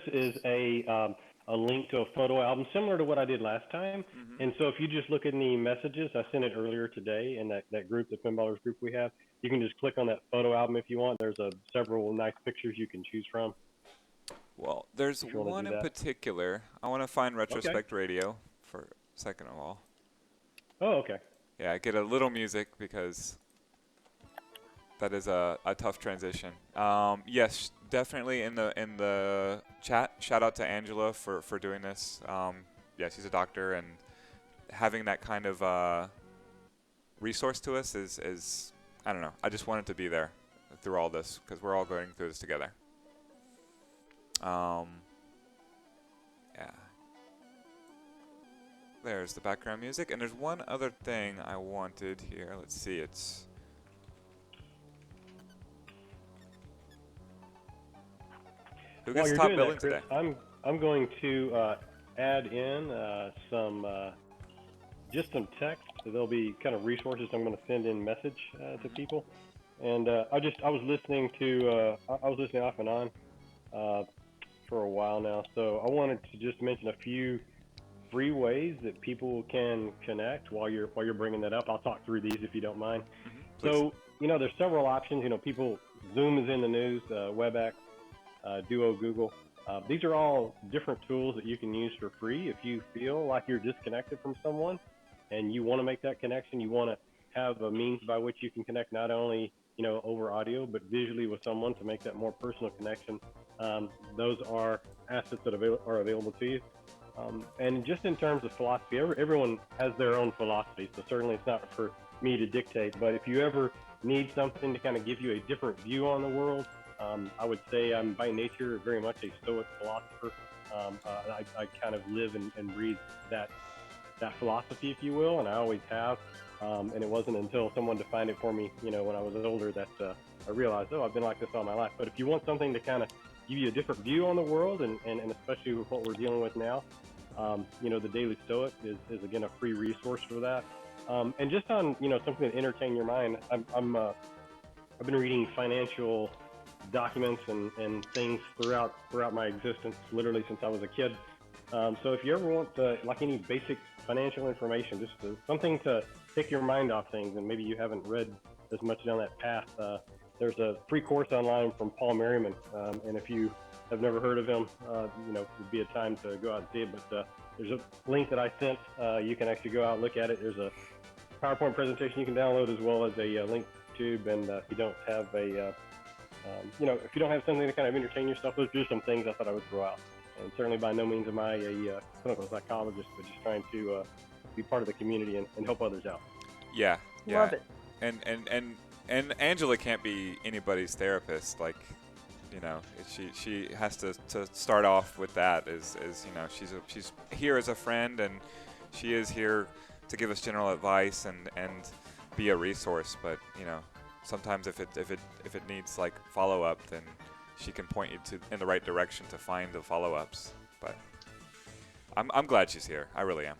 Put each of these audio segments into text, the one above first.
is a link to a photo album similar to what I did last time. Hmm. And so if you just look in the messages, I sent it earlier today in that group, the Pinballers group we have. You can just click on that photo album if you want. There's several nice pictures you can choose from Well, there's if you want to one do in that. particular. I want to find Okay. Retrospect Radio for second of all. Oh, okay. Yeah, get a little music because that is a tough transition. Yes, definitely in the chat. Shout out to Angela for doing this. Yeah, she's a doctor, and having that kind of resource to us is I don't know. I just wanted to be there through all this because we're all going through this together. Um, yeah. There's the background music, and there's one other thing I wanted here. Let's see. It's who While gets you're top doing billing that, Chris, today? I'm going to add in some just some text. So there'll be kind of resources I'm going to send in message to Hmm. people. And I was listening to I was listening off and on uh, for a while now. So I wanted to just mention a few free ways that people can connect while you're bringing that up. I'll talk through these if you don't mind. Hmm. Please. So there's several options. People Zoom is in the news, WebEx, Duo, Google. These are all different tools that you can use for free if you feel like you're disconnected from someone and you want to make that connection. You want to have a means by which you can connect not only over audio but visually with someone to make that more personal connection. Those are assets that are available to you. And just in terms of philosophy, everyone has their own philosophy, so certainly it's not for me to dictate. But if you ever need something to kind of give you a different view on the world, I would say I'm by nature very much a stoic philosopher. I kind of live and breathe that philosophy, if you will, and I always have. And it wasn't until someone defined it for me, when I was older, that I realized, oh, I've been like this all my life. But if you want something to kind of give you a different view on the world, and especially with what we're dealing with now, the Daily Stoic is again a free resource for that. And just on something to entertain your mind, I've been reading financial documents and things throughout my existence, literally since I was a kid. So if you ever want like any basic financial information, just something to take your mind off things, and maybe you haven't read as much down that path, there's a free course online from Paul Merriman, and if you have never heard of him, it would be a time to go out and see it. But there's a link that I sent. You can actually go out and look at it. There's a PowerPoint presentation you can download as well as a link to tube. And if you don't have if you don't have something to kind of entertain yourself, those are some things I thought I would throw out. And certainly by no means am I a clinical psychologist, but just trying to be part of the community and help others out. Yeah, yeah. Love it. And Angela can't be anybody's therapist. Like, she has to start off with that. Is she's here as a friend, and she is here to give us general advice and be a resource. But sometimes if it needs like follow up, then she can point you in the right direction to find the follow ups. But I'm glad she's here. I really am.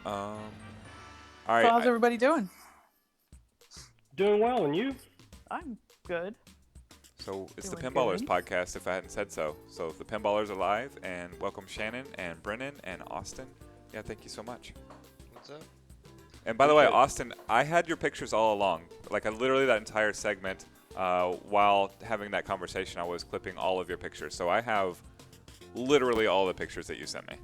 All So right. how's everybody doing? Doing well, and you? I'm good. So it's the Doing Pinballers good. podcast, if I hadn't said so. So the Pinballers are live, and welcome Shannon and Brennan and Austin. Yeah, thank you so much. What's up? And by the way, Okay. Austin, I had your pictures all along. Like, I literally, that entire segment, while having that conversation, I was clipping all of your pictures. So I have literally all the pictures that you sent me.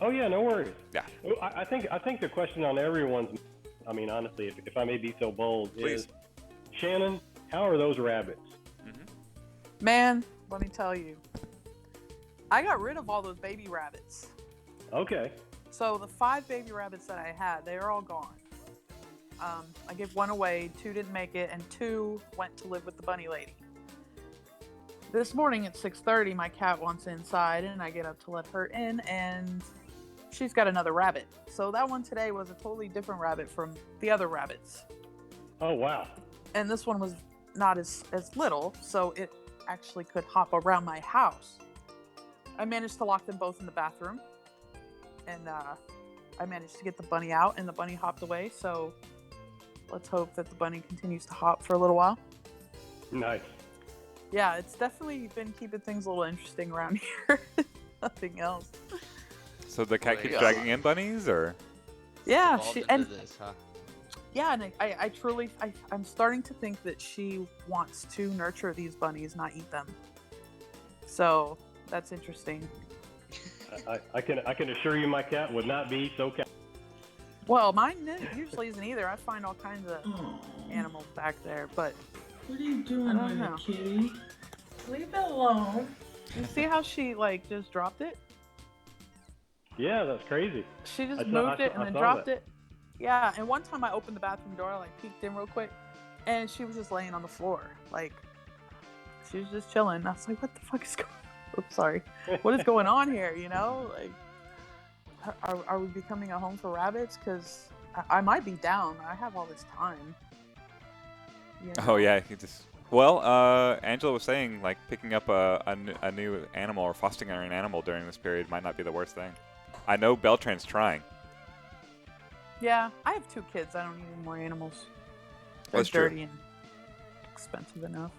Oh yeah, no worries. Yeah. Well, I think the question on everyone's, I mean, honestly, if I may be so bold, Please. is Shannon, how are those rabbits? Man, let me tell you. I got rid of all those baby rabbits. Okay. So the 5 baby rabbits that I had, they are all gone. I gave 1 away, 2 didn't make it, and 2 went to live with the bunny lady. This morning at 6:30, my cat wants inside, and I get up to let her in, and she's got another rabbit. So that one today was a totally different rabbit from the other rabbits. Oh wow. And this one was not as little, so it actually could hop around my house. I managed to lock them both in the bathroom, and I managed to get the bunny out, and the bunny hopped away. So let's hope that the bunny continues to hop for a little while. Nice. Yeah, it's definitely been keeping things a little interesting around here. Nothing else. So the cat keeps yeah. dragging in bunnies, or? Yeah, Evolved she into and this, huh? yeah, and I truly I'm starting to think that she wants to nurture these bunnies, not eat them. So that's interesting. I can assure you, my cat would not be so cat. Well, mine usually isn't either. I find all kinds of Aw. animals back there, but What are you doing I don't with know. it, kitty? Leave it alone. You see how she like just dropped it? Yeah, that's crazy. She just I saw- moved I it saw- and I then saw dropped that. it. Yeah, and one time I opened the bathroom door, like peeked in real quick, and she was just laying on the floor, like she was just chilling. I was like, "What the fuck is going? Oops, sorry. What is going on here? You know, like, are we becoming a home for rabbits? Because I might be down. I have all this time. You know? Oh yeah, he just. Well, Angela was saying like picking up a new animal or fostering an animal during this period might not be the worst thing. I know Beltran's trying. Yeah, I have 2 kids. I don't need any more animals. They're That's true. dirty and expensive enough.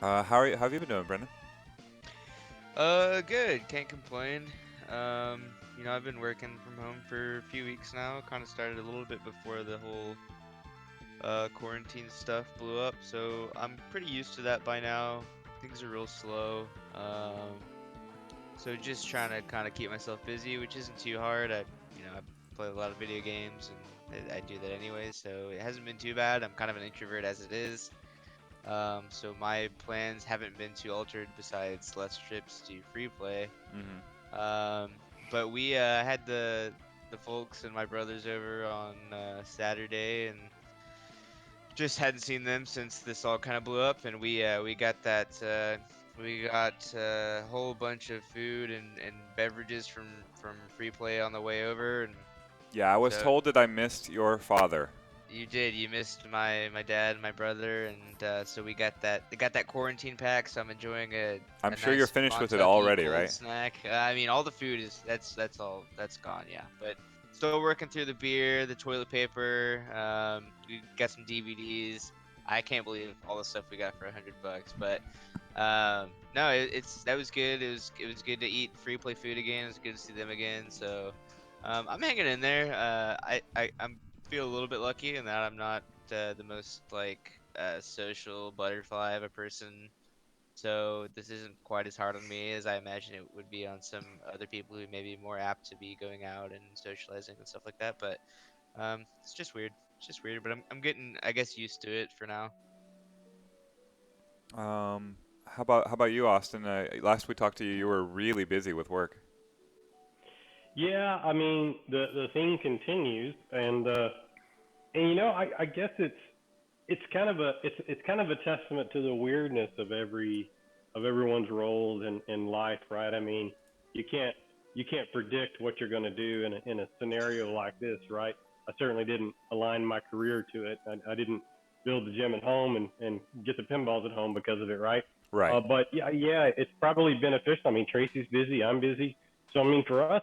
How have you been doing, Brendan? Good. Can't complain. I've been working from home for a few weeks now. Kind of started a little bit before the whole quarantine stuff blew up, so I'm pretty used to that by now. Things are real slow. So just trying to kind of keep myself busy, which isn't too hard. I play a lot of video games, and I do that anyway, so it hasn't been too bad. I'm kind of an introvert as it is. So my plans haven't been too altered besides less trips to free play. Mm-hmm. But we had the folks and my brothers over on Saturday, and just hadn't seen them since this all kind of blew up. And we got a whole bunch of food and beverages from free play on the way over. And Yeah, I was so told that I missed your father. you did. You missed my dad and my brother, and so we got that. They got that quarantine pack, so I'm enjoying I'm a sure nice you're finished with it Montucky already, cold right? snack. I mean, all the food is that's gone. Yeah, but still working through the beer, the toilet paper. We got some DVDs. I can't believe all the stuff we got for $100, but no, that was good. It was good to eat free play food again. It was good to see them again. So I'm hanging in there. I'm feel a little bit lucky in that I'm not the most like social butterfly of a person, so this isn't quite as hard on me as I imagine it would be on some other people who may be more apt to be going out and socializing and stuff like that. But it's just weird. It's just weird, but I'm getting, I guess, used to it for now. How about you, Austin? Last we talked to you, you were really busy with work. Yeah, I mean the thing continues, and I guess it's kind of it's kind of a testament to the weirdness of everyone's roles in life, right? I mean, you can't you can't predict what you're going to do in a scenario like this, right? I certainly didn't align my career to it. I didn't build the gym at home and get the pinballs at home because of it, right? Right. But yeah, it's probably beneficial. I mean, Tracy's busy, I'm busy, so I mean, for us,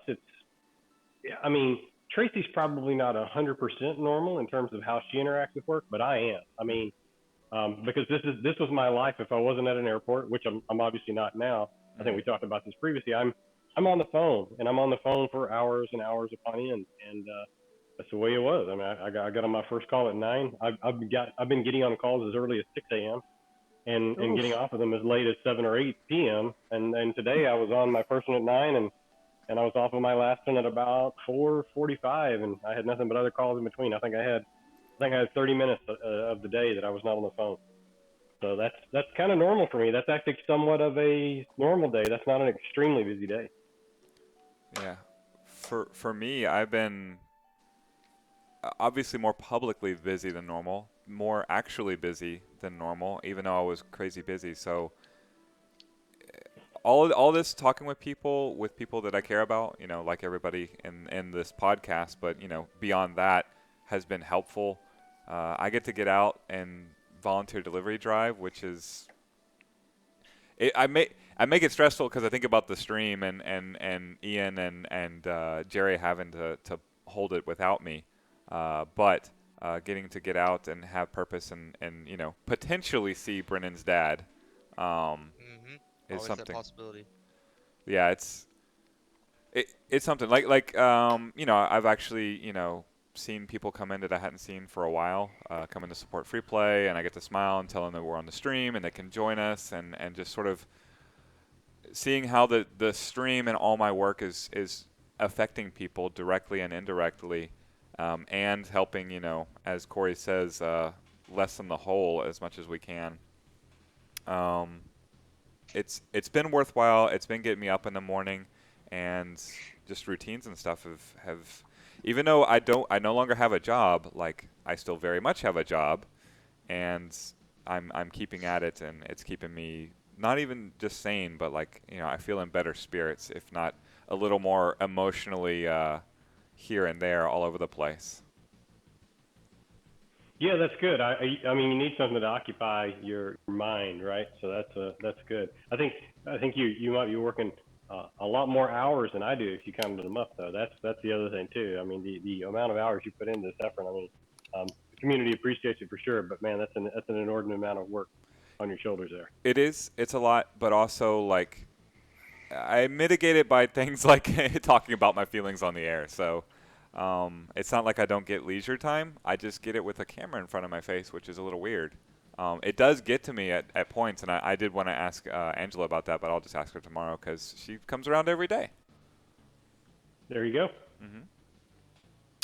yeah, I mean, Tracy's probably not 100% normal in terms of how she interacts with work, but I am. I mean, because this was my life. If I wasn't at an airport, which I'm obviously not now, I think we talked about this previously. I'm on the phone, and I'm on the phone for hours and hours upon end, and that's the way it was. I mean, I got on my first call at 9. I've been getting on calls as early as 6 a.m. and getting Oof. off of them as late as 7 or 8 p.m. And today I was on my first one at 9, and I was off of my last one at about 4:45, and I had nothing but other calls in between. I think I had 30 minutes of the day that I was not on the phone. So that's kind of normal for me. That's actually somewhat of a normal day. That's not an extremely busy day. Yeah. For me, I've been obviously more publicly busy than normal, more actually busy than normal, even though I was crazy busy. So all this talking with people that I care about, like everybody in this podcast, but beyond that has been helpful. I get out and volunteer delivery drive, which is I make it stressful because I think about the stream and Ian and Jerry having to hold it without me. But getting to get out and have purpose and you know, potentially see Brennan's dad Mm-hmm. is Always that something. possibility. Yeah, it's something like you know, I've actually, you know, seen people come in that I hadn't seen for a while, come in to support free play, and I get to smile and tell them that we're on the stream and they can join us, and just sort of seeing how the stream and all my work is affecting people directly and indirectly, and helping, you know, as Corey says, lessen the hole as much as we can. Um, it's been worthwhile. It's been getting me up in the morning, and just routines and stuff have even though I no longer have a job, like I still very much have a job, and I'm keeping at it, and it's keeping me not even just sane, but like, you know, I feel in better spirits, if not a little more emotionally here and there all over the place. Yeah, that's good. I mean, you need something to occupy your mind, right? So that's good. I think you might be working a lot more hours than I do if you counted them up, though. That's the other thing too. I mean, the amount of hours you put into this effort. I mean, the community appreciates it for sure, but man, that's an inordinate amount of work on your shoulders there. It is. It's a lot, but also like I mitigate it by things like talking about my feelings on the air. So it's not like I don't get leisure time. I just get it with a camera in front of my face, which is a little weird. It does get to me at points, and I did want to ask Angela about that, but I'll just ask her tomorrow because she comes around every day. There you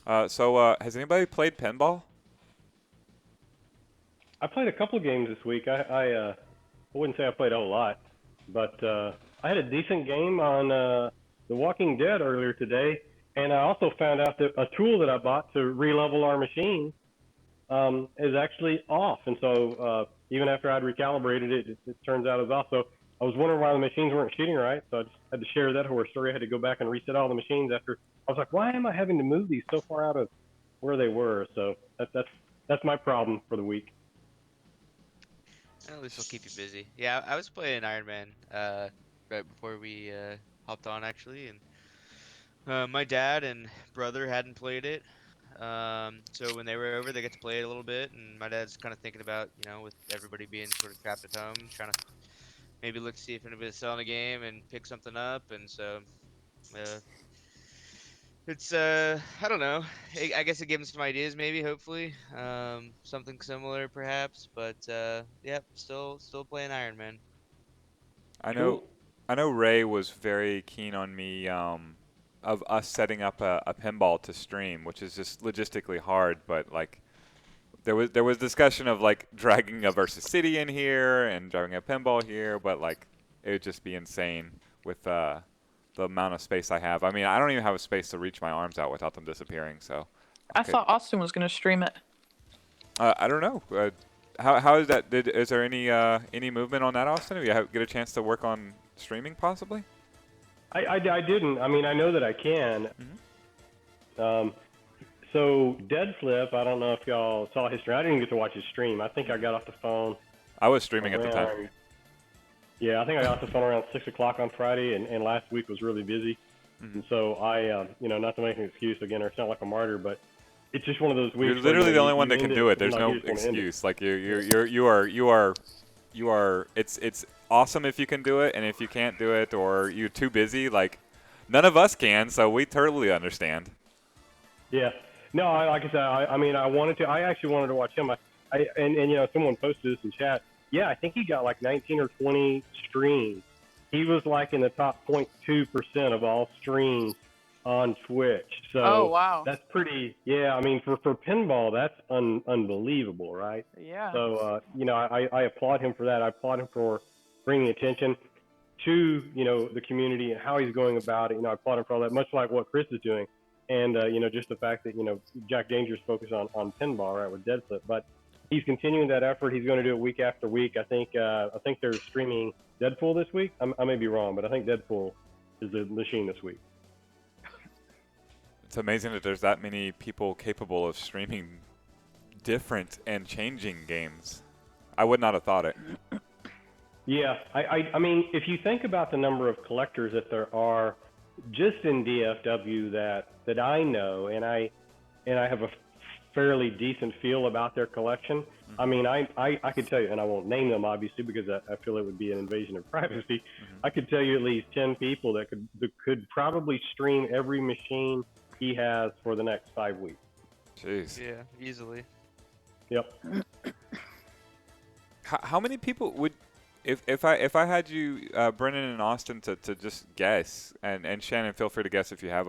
go. So has anybody played pinball? I played a couple of games this week. I wouldn't say I played a whole lot, but I had a decent game on The Walking Dead earlier today, and I also found out that a tool that I bought to re-level our machine is actually off. And so even after I'd recalibrated it, it turns out it was off. So I was wondering why the machines weren't shooting right. So I just had to share that horror story. I had to go back and reset all the machines after. I was like, why am I having to move these so far out of where they were? So that's my problem for the week. At least we'll keep you busy. Yeah, I was playing Iron Man right before we hopped on actually, and my dad and brother hadn't played it. So when they were over, they get to play it a little bit, and my dad's kind of thinking about, you know, with everybody being sort of trapped at home, trying to maybe look to see if anybody's selling a game and pick something up. And so uh, it's I don't know. I guess it gave him some ideas, maybe, hopefully, something similar perhaps. But yeah, still playing Iron Man. I know, Cool. I know Ray was very keen on me of us setting up a pinball to stream, which is just logistically hard. But like, there was discussion of like dragging a Versus City in here and driving a pinball here, but like it would just be insane with the amount of space I have. I mean, I don't even have a space to reach my arms out without them disappearing. So I thought Austin was going to stream it. I don't know. How is that? Is there any movement on that, Austin? Have you get a chance to work on streaming possibly? I didn't. I mean, I know that I can. So Dead Flip, I don't know if y'all saw his stream. I didn't get to watch his stream. I think I got off the phone. I was streaming at the time. Yeah, I think I got off the phone around 6 o'clock on Friday, and last week was really busy. And so I, not to make an excuse again or sound like a martyr, but it's just one of those weeks. You're literally the only one that can do it. There's like, no excuse. Like you are. It's awesome if you can do it, and if you can't do it or you're too busy, like none of us can. So we totally understand. Yeah. No, like I said, I mean, I actually wanted to watch him. And someone posted this in chat. Yeah, I think he got like 19 or 20 streams. He was like in the top 0.2% of all streams on Twitch. So Oh, wow. that's pretty. Yeah, I mean, for pinball, that's unbelievable, right? Yeah. So I applaud him for that. I applaud him for bringing attention to the community and how he's going about it. I applaud him for all that. Much like what Chris is doing, and just the fact that Jack Danger's focus on pinball, right, with Dead Flip, but he's continuing that effort. He's going to do it week after week. I think they're streaming Deadpool this week. I may be wrong, but I think Deadpool is the machine this week. It's amazing that there's that many people capable of streaming different and changing games. I would not have thought it. Yeah, I mean, if you think about the number of collectors that there are just in DFW that I know, and I have a fairly decent feel about their collection. I mean, I could tell you, and I won't name them obviously because I feel it would be an invasion of privacy. I could tell you at least 10 people that could probably stream every machine he has for the next 5 weeks. Jeez. Yeah, easily. Yep. How many people would, if I had you, Brennan and Austin, to just guess, and Shannon, feel free to guess if you have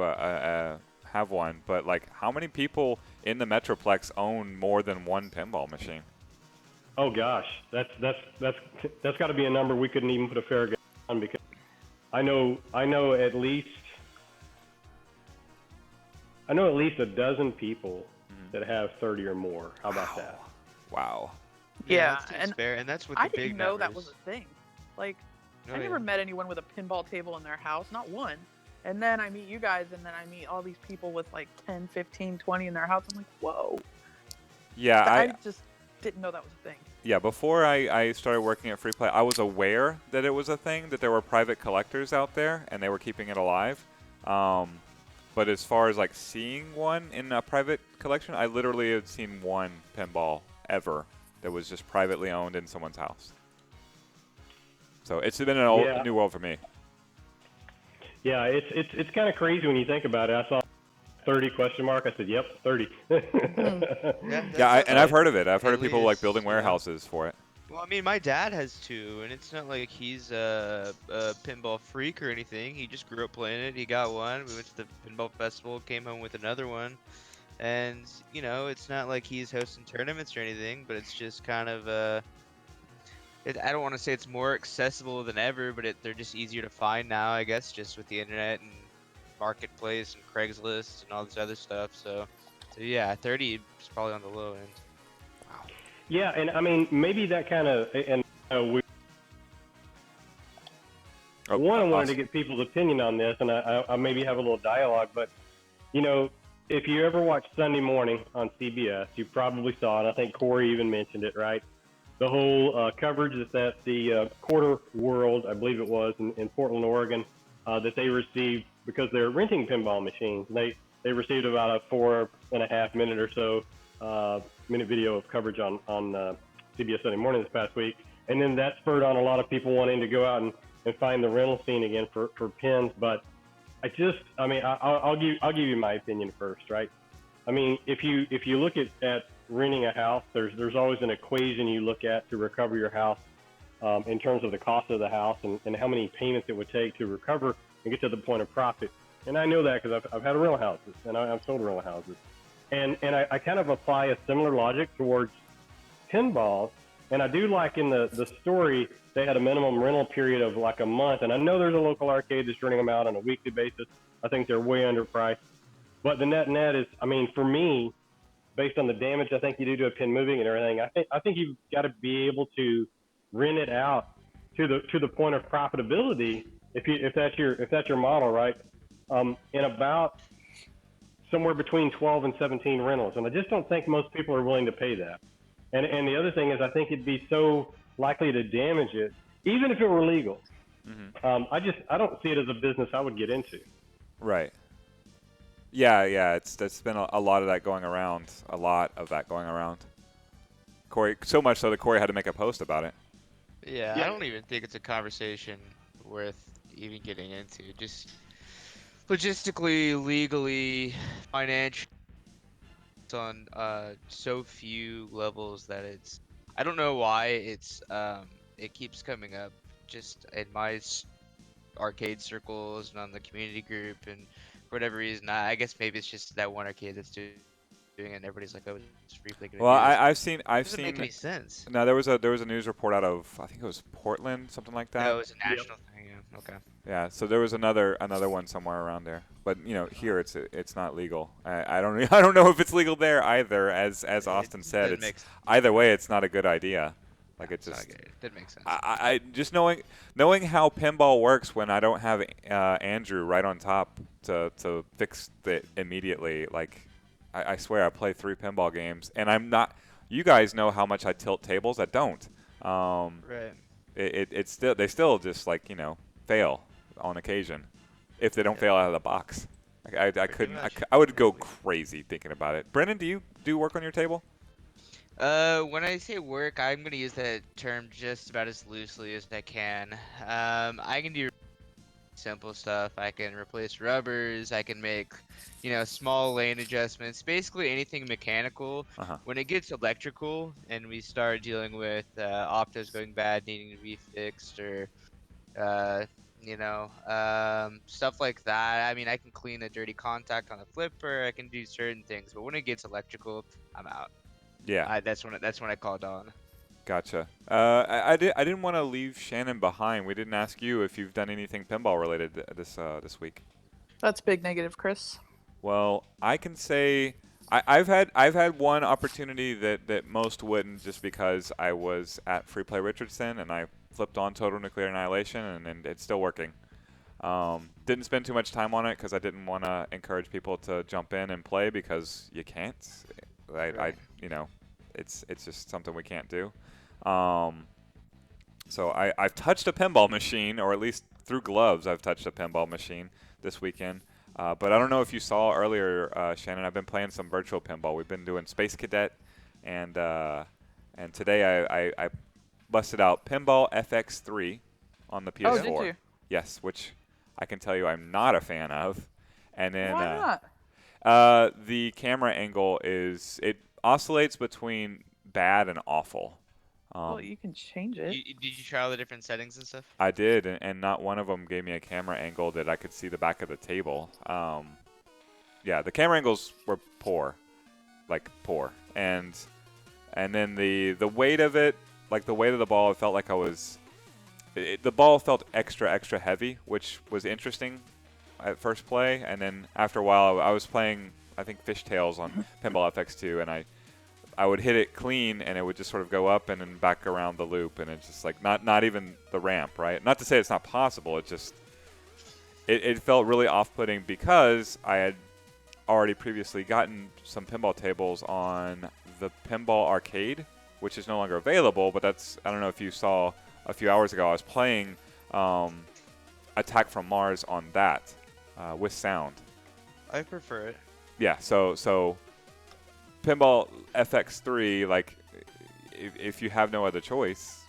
have one, but like how many people in the Metroplex own more than one pinball machine? Oh gosh, that's got to be a number we couldn't even put a fair guess on, because I know at least a dozen people that have 30 or more. How about that? Wow. Yeah, that seems and fair, and that's with I the big didn't know that numbers. was a thing. Like, Oh, I never yeah. met anyone with a pinball table in their house, not one. And then I meet you guys, and then I meet all these people with like 10, 15, 20 in their house. I'm like, whoa. Yeah, I just didn't know that was a thing. Yeah, before I started working at Free Play, I was aware that it was a thing, that there were private collectors out there, and they were keeping it alive. But as far as like seeing one in a private collection, I literally had seen one pinball ever that was just privately owned in someone's house. So it's been a new world for me. Yeah, it's kind of crazy when you think about it. I saw 30 question mark. I said, "Yep, 30." Yeah, and I've heard of it. I've heard of people like building warehouses for it. Well, I mean, my dad has two, and it's not like he's a pinball freak or anything. He just grew up playing it. He got one. We went to the pinball festival, came home with another one, and you know, it's not like he's hosting tournaments or anything, but it's just kind of I don't want to say it's more accessible than ever, but they're just easier to find now, I guess, just with the internet and marketplace and Craigslist and all this other stuff. So yeah, 30 is probably on the low end. Yeah, and I mean, maybe that kind of, and I wanted to get people's opinion on this, and I maybe have a little dialogue, but, you know, if you ever watched Sunday Morning on CBS, you probably saw it. I think Corey even mentioned it, right? The whole coverage that the Quarter World, I believe it was, in Portland, Oregon, that they received because they're renting pinball machines. They received about a 4.5 minute or so minute video of coverage on CBS Sunday Morning this past week, and then that spurred on a lot of people wanting to go out and find the rental scene again for pins. But I'll give you my opinion first, right? I mean, if you look at renting a house, there's always an equation you look at to recover your house in terms of the cost of the house and how many payments it would take to recover and get to the point of profit. And I know that because I've had rental houses and I've sold rental houses. And I kind of apply a similar logic towards pinballs. And I do like in the story, they had a minimum rental period of like a month. And I know there's a local arcade that's renting them out on a weekly basis. I think they're way underpriced. But the net is, I mean, for me, based on the damage I think you do to a pin moving and everything, I think you've got to be able to rent it out to the point of profitability if that's your model, right? In about somewhere between 12 and 17 rentals, and I just don't think most people are willing to pay that. And the other thing is, I think it'd be so likely to damage it, even if it were legal. I don't see it as a business I would get into. Right. Yeah. There's been a lot of that going around. A lot of that going around. Corey, so much so that Corey had to make a post about it. Yeah, I don't even think it's a conversation worth even getting into. Just logistically, legally, financially, it's on so few levels that I don't know why it keeps coming up just in my arcade circles and on the community group, and for whatever reason, I guess maybe it's just that one arcade that's doing it, and everybody's like, oh, it's Free Play. Well, I've seen. It doesn't make any sense. No, there was a news report out of, I think it was Portland, something like that. No, it was a national thing. Yeah. Okay. Yeah, so there was another one somewhere around there, but you know, here it's not legal. I don't know if it's legal there either. As Austin said, it's either way, it's not a good idea. Like it just didn't make sense. I just knowing how pinball works when I don't have Andrew right on top to fix it immediately. Like I swear I play 3 pinball games and I'm not. You guys know how much I tilt tables. I don't. Right. They still just like fail on occasion if they don't fail out of the box. I Pretty couldn't. much. I would go crazy thinking about it. Brennan, do you do work on your table? When I say work, I'm gonna use that term just about as loosely as I can. I can do simple stuff. I can replace rubbers. I can make, small lane adjustments. Basically anything mechanical. Uh-huh. When it gets electrical and we start dealing with optos going bad, needing to be fixed, or uh, stuff like that. I mean, I can clean a dirty contact on a flipper. I can do certain things, but when it gets electrical, I'm out. Yeah. That's when I call Dawn. Gotcha. I didn't want to leave Shannon behind. We didn't ask you if you've done anything pinball related this week. That's big negative, Chris. Well, I can say I've had one opportunity that most wouldn't, just because I was at Free Play Richardson and I flipped on Total Nuclear Annihilation, and it's still working. Didn't spend too much time on it because I didn't want to encourage people to jump in and play, because you can't. Right. It's just something we can't do. So I've touched a pinball machine, or at least through gloves I've touched a pinball machine this weekend. But I don't know if you saw earlier, Shannon, I've been playing some virtual pinball. We've been doing Space Cadet, and today I busted out Pinball FX3 on the PS4. Oh, did you? Yes, which I can tell you I'm not a fan of. And then Why not? the camera angle it oscillates between bad and awful. Well, you can change it. Did you try all the different settings and stuff? I did, and not one of them gave me a camera angle that I could see the back of the table. Yeah, the camera angles were poor, and then the weight of it, like the weight of the ball, it felt like the ball felt extra heavy, which was interesting at first play, and then after a while I was playing, I think, Fishtails on Pinball FX2, and I would hit it clean, and it would just sort of go up and then back around the loop, and it's just like not even the ramp, right? Not to say it's not possible. It just it felt really off-putting, because I had already previously gotten some pinball tables on the Pinball Arcade, which is no longer available. But I don't know if you saw a few hours ago, I was playing Attack from Mars on that with sound. I prefer it. Yeah, so Pinball FX3, like, if you have no other choice,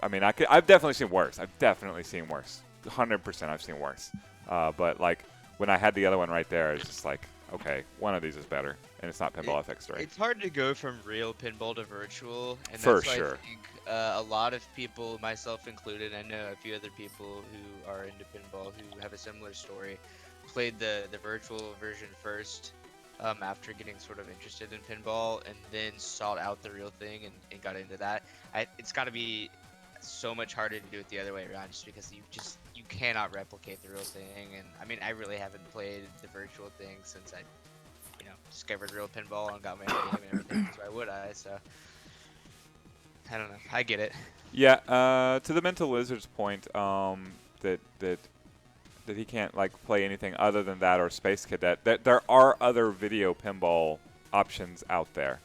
I mean, I've definitely seen worse. 100% I've seen worse. But, like, when I had the other one right there, it's just like, okay, one of these is better, and it's not Pinball FX3. It's hard to go from real pinball to virtual, and For that's why sure. I think a lot of people, myself included, I know a few other people who are into pinball who have a similar story, played the virtual version first. After getting sort of interested in pinball, and then sought out the real thing and got into that. It's got to be so much harder to do it the other way around, just because you cannot replicate the real thing. And I mean, I really haven't played the virtual thing since I discovered real pinball and got my own game and everything. So why would I? So I don't know. I get it. Yeah. To the Mental Lizard's point, that he can't, like, play anything other than that or Space Cadet. That there are other video pinball options out there.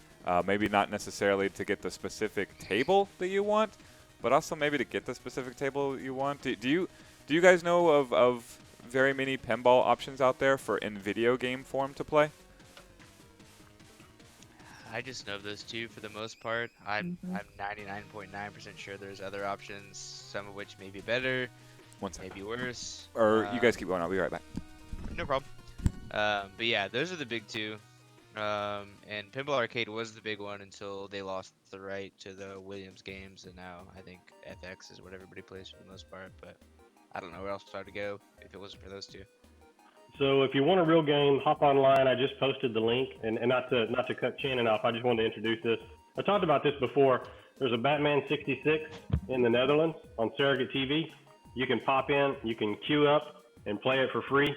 Maybe not necessarily to get the specific table that you want, but also maybe to get the specific table you want. Do you guys know of very many pinball options out there in video game form to play? I just know those two for the most part. I'm 99.9% sure there's other options, some of which may be better. One second. Maybe worse. Or you guys keep going. I'll be right back. No problem. But yeah, those are the big two. And Pinball Arcade was the big one until they lost the right to the Williams games, and now I think FX is what everybody plays for the most part. But I don't know where else to go if it wasn't for those two. So if you want a real game, hop online. I just posted the link, and not to cut Shannon off, I just wanted to introduce this. I talked about this before. There's a Batman 66 in the Netherlands on Surrogate TV. You can pop in, you can queue up and play it for free.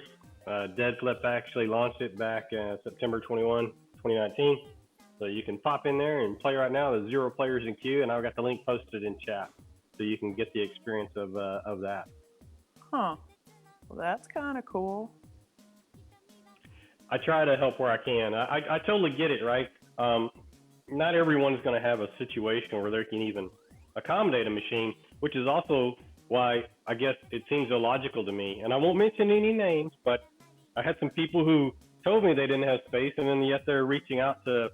Dead Flip actually launched it back September 21, 2019. So you can pop in there and play right now. There's 0 players in queue, and I've got the link posted in chat, so you can get the experience of that. Huh. Well, that's kind of cool. I try to help where I can. I totally get it, right? Not everyone's going to have a situation where they can even accommodate a machine, which is also why I guess it seems illogical to me. And I won't mention any names, but I had some people who told me they didn't have space, and then yet they're reaching out to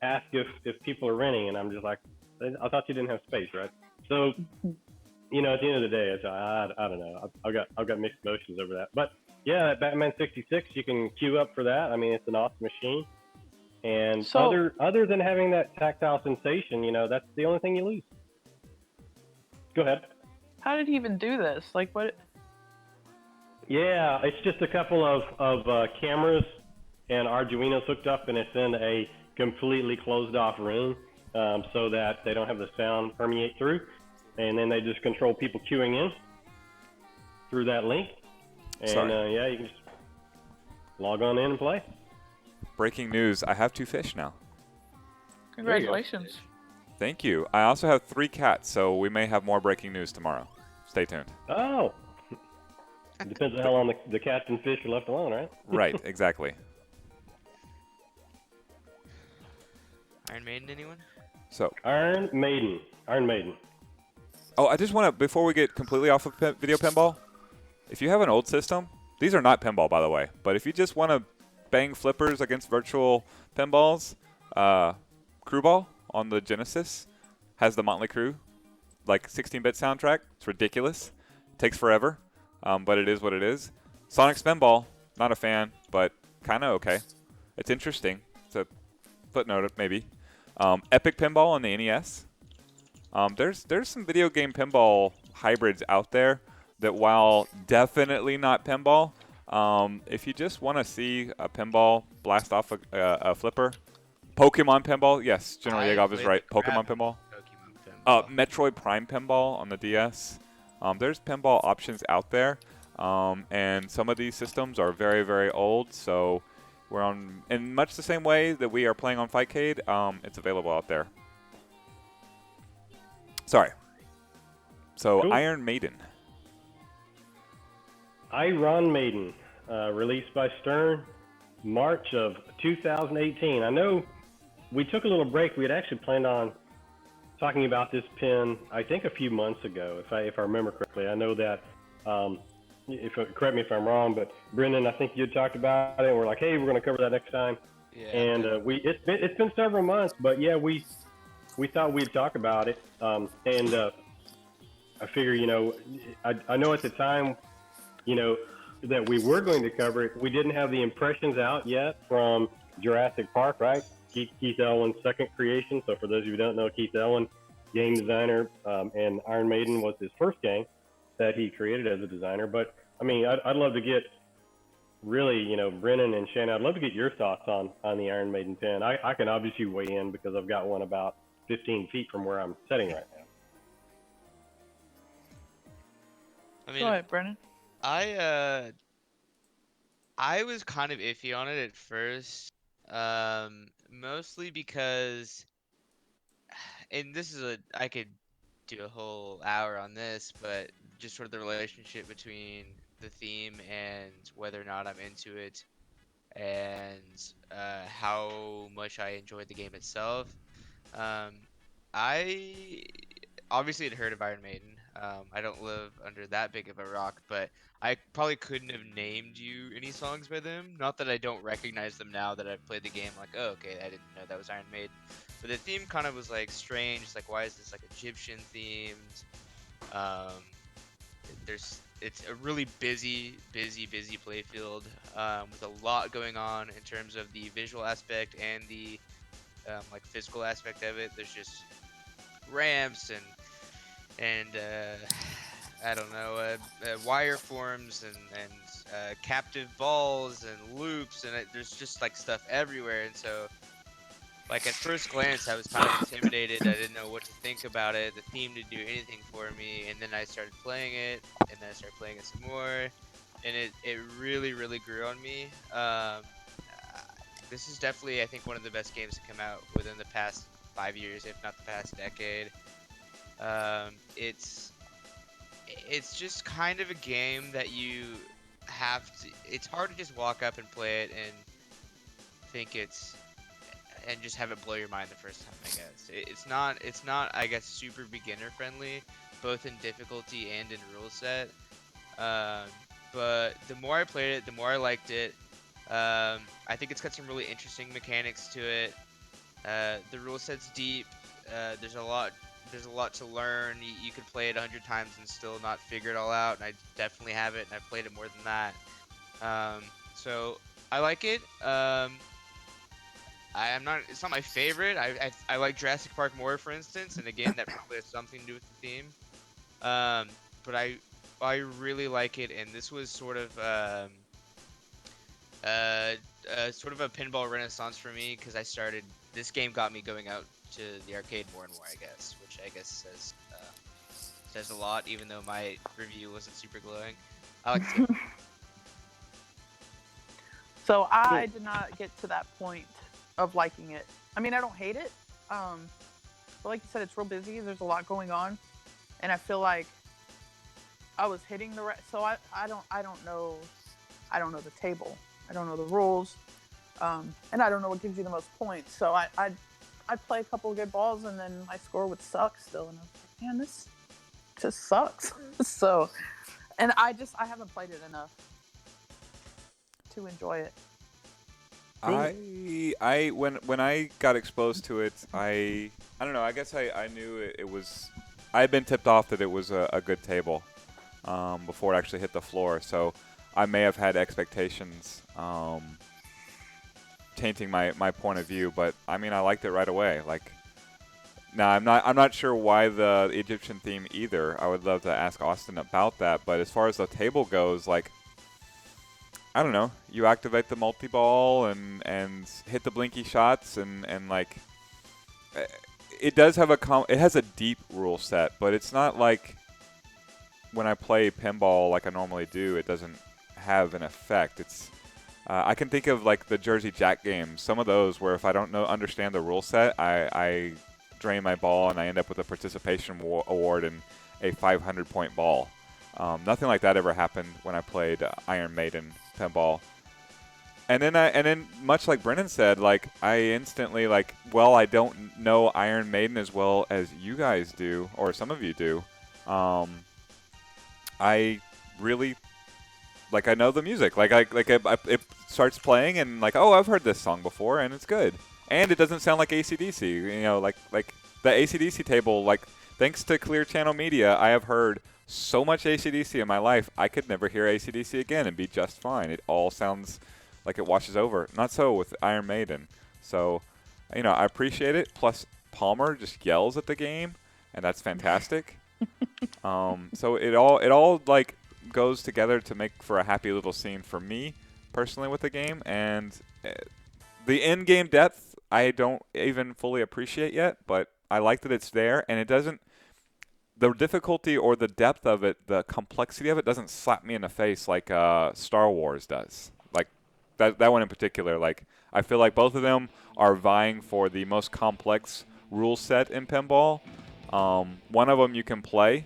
ask if people are renting, and I'm just like, I thought you didn't have space, right? So, at the end of the day, I don't know. I've got mixed emotions over that. But yeah, that Batman 66, you can queue up for that. I mean, it's an awesome machine. And So other than having that tactile sensation, that's the only thing you lose. Go ahead. how did he even do this? Like what? Yeah, it's just a couple of cameras and Arduinos hooked up, and it's in a completely closed off room, so that they don't have the sound permeate through. And then they just control people queuing in through that link. And Sorry. yeah, you can just log on in and play. Breaking news, I have 2 fish now. Congratulations. Thank you. I also have 3 cats, so we may have more breaking news tomorrow. Stay tuned. Oh. It depends on how long the cats and fish are left alone, right? Right, exactly. Iron Maiden, anyone? So, Iron Maiden. oh, I just want to, before we get completely off of video pinball, if you have an old system, these are not pinball, by the way, but if you just want to bang flippers against virtual pinballs, Crew Ball on the Genesis has the Motley Crue, like 16-bit soundtrack. It's ridiculous. Takes forever, but it is what it is. Sonic Spinball, not a fan, but kind of okay. It's interesting. It's a footnote, maybe. Epic Pinball on the NES. There's some video game pinball hybrids out there that, while definitely not pinball, if you just want to see a pinball blast off a flipper, Pokemon Pinball, yes, General Yagov is right. Pokemon Pinball. Metroid Prime Pinball on the DS. There's pinball options out there, and some of these systems are very, very old, so we're on, in much the same way that we are playing on Fightcade, it's available out there. Sorry. So, Cool. Iron Maiden. Iron Maiden, released by Stern, March of 2018. I know we took a little break. We had actually planned on talking about this pin, I think, a few months ago, if I remember correctly. I know that, correct me if I'm wrong, but Brendan, I think you had talked about it, and we're like, hey, we're going to cover that next time. Yeah. And it's been several months, but yeah, we thought we'd talk about it. And I figure, I know at the time, that we were going to cover it, we didn't have the impressions out yet from Jurassic Park, right? Keith Elwin's second creation. So for those of you who don't know, Keith Elwin, game designer, and Iron Maiden was his first game that he created as a designer. But I mean, I'd love to get really, Brennan and Shannon, I'd love to get your thoughts on the Iron Maiden pin. I can obviously weigh in because I've got one about 15 feet from where I'm sitting right now. I mean, Go ahead, Brennan. I was kind of iffy on it at first, mostly because, and I could do a whole hour on this, but just sort of the relationship between the theme and whether or not I'm into it, and how much I enjoyed the game itself. I obviously had heard of Iron Maiden. I don't live under that big of a rock, but I probably couldn't have named you any songs by them. Not that I don't recognize them now that I've played the game. Like, oh, okay, I didn't know that was Iron Maiden. But the theme kind of was like strange. It's like, why is this like Egyptian themed? It's a really busy playfield, with a lot going on in terms of the visual aspect and the like physical aspect of it. There's just ramps and I don't know, wire forms and captive balls and loops, and there's just like stuff everywhere. And so, like, at first glance, I was kind of intimidated. I didn't know what to think about it. The theme didn't do anything for me. And then I started playing it, and then I started playing it some more, and it really, really grew on me. This is definitely, I think, one of the best games to come out within the past 5 years, if not the past decade. It's just kind of a game that you have to. It's hard to just walk up and play it and think and just have it blow your mind the first time. I guess it's not. I guess super beginner friendly, both in difficulty and in rule set. but the more I played it, the more I liked it. I think it's got some really interesting mechanics to it. The rule set's deep. There's a lot. There's a lot to learn. You could play it 100 times and still not figure it all out. And I definitely have it, and I've played it more than that. So I like it. I am not. It's not my favorite. I like Jurassic Park more, for instance, and again, that probably has something to do with the theme. But I really like it, and this was sort of a pinball renaissance for me because this game got me going out to the arcade more and more, I guess, which I guess says a lot, even though my review wasn't super glowing. I like it. So I did not get to that point of liking it. I mean, I don't hate it. But like you said, it's real busy. There's a lot going on, and I feel like I was hitting the right. So I don't know the table. I don't know the rules, and I don't know what gives you the most points. So I'd play a couple of good balls, and then my score would suck still, and I was like, man, this just sucks. So, and I haven't played it enough to enjoy it. I when I got exposed to it, I don't know. I guess I knew it was. I had been tipped off that it was a good table before it actually hit the floor. So I may have had expectations tainting my point of view. But I mean, I liked it right away. Like, now I'm not sure why the Egyptian theme either. I would love to ask Austin about that. But as far as the table goes, like, I don't know. You activate the multi-ball and hit the blinky shots and like it does have it has a deep rule set, but it's not like when I play pinball like I normally do. It doesn't have an effect. It's I can think of like the Jersey Jack games. Some of those where if I don't understand the rule set, I drain my ball and I end up with a participation award and a 500-point ball. Nothing like that ever happened when I played Iron Maiden pinball. And then much like Brennan said, like I instantly like, well, I don't know Iron Maiden as well as you guys do, or some of you do. I really like I know the music. It starts playing and like, oh, I've heard this song before and it's good. And it doesn't sound like AC/DC. You know, like the AC/DC table. Like thanks to Clear Channel Media, I have heard so much AC/DC in my life, I could never hear AC/DC again and be just fine. It all sounds like it washes over. Not so with Iron Maiden. So, you know, I appreciate it. Plus, Palmer just yells at the game, and that's fantastic. So it all like goes together to make for a happy little scene for me personally with the game. And the in-game depth, I don't even fully appreciate yet, but I like that it's there, and it doesn't. The difficulty or the depth of it, the complexity of it, doesn't slap me in the face like Star Wars does. Like that one in particular. Like I feel like both of them are vying for the most complex rule set in pinball. One of them you can play,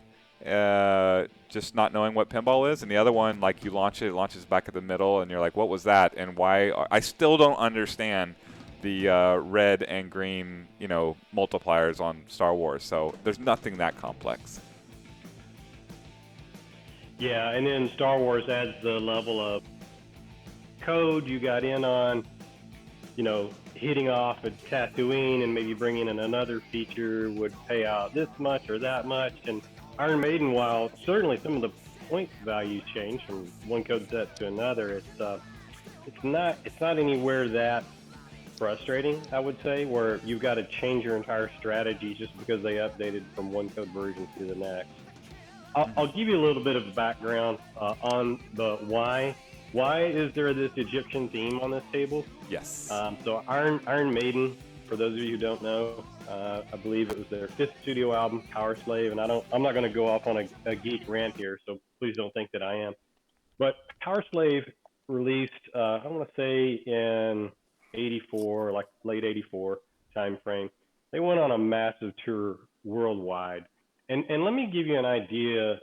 just not knowing what pinball is, and the other one, like you launch it launches back at the middle, and you're like, what was that? And why? I still don't understand the red and green, you know, multipliers on Star Wars. So there's nothing that complex. Yeah, and then Star Wars adds the level of code you got in on, you know, hitting off at Tatooine and maybe bringing in another feature would pay out this much or that much. And Iron Maiden, while certainly some of the point values change from one code set to another, it's not anywhere that frustrating, I would say, where you've got to change your entire strategy just because they updated from one code version to the next. I'll give you a little bit of background on the why. Why is there this Egyptian theme on this table? Yes. So Iron Maiden, for those of you who don't know, I believe it was their 5th studio album, Power Slave, and I'm not going to go off on a geek rant here, so please don't think that I am. But Power Slave released, I want to say in 84, like late 84 time frame. They went on a massive tour worldwide. And let me give you an idea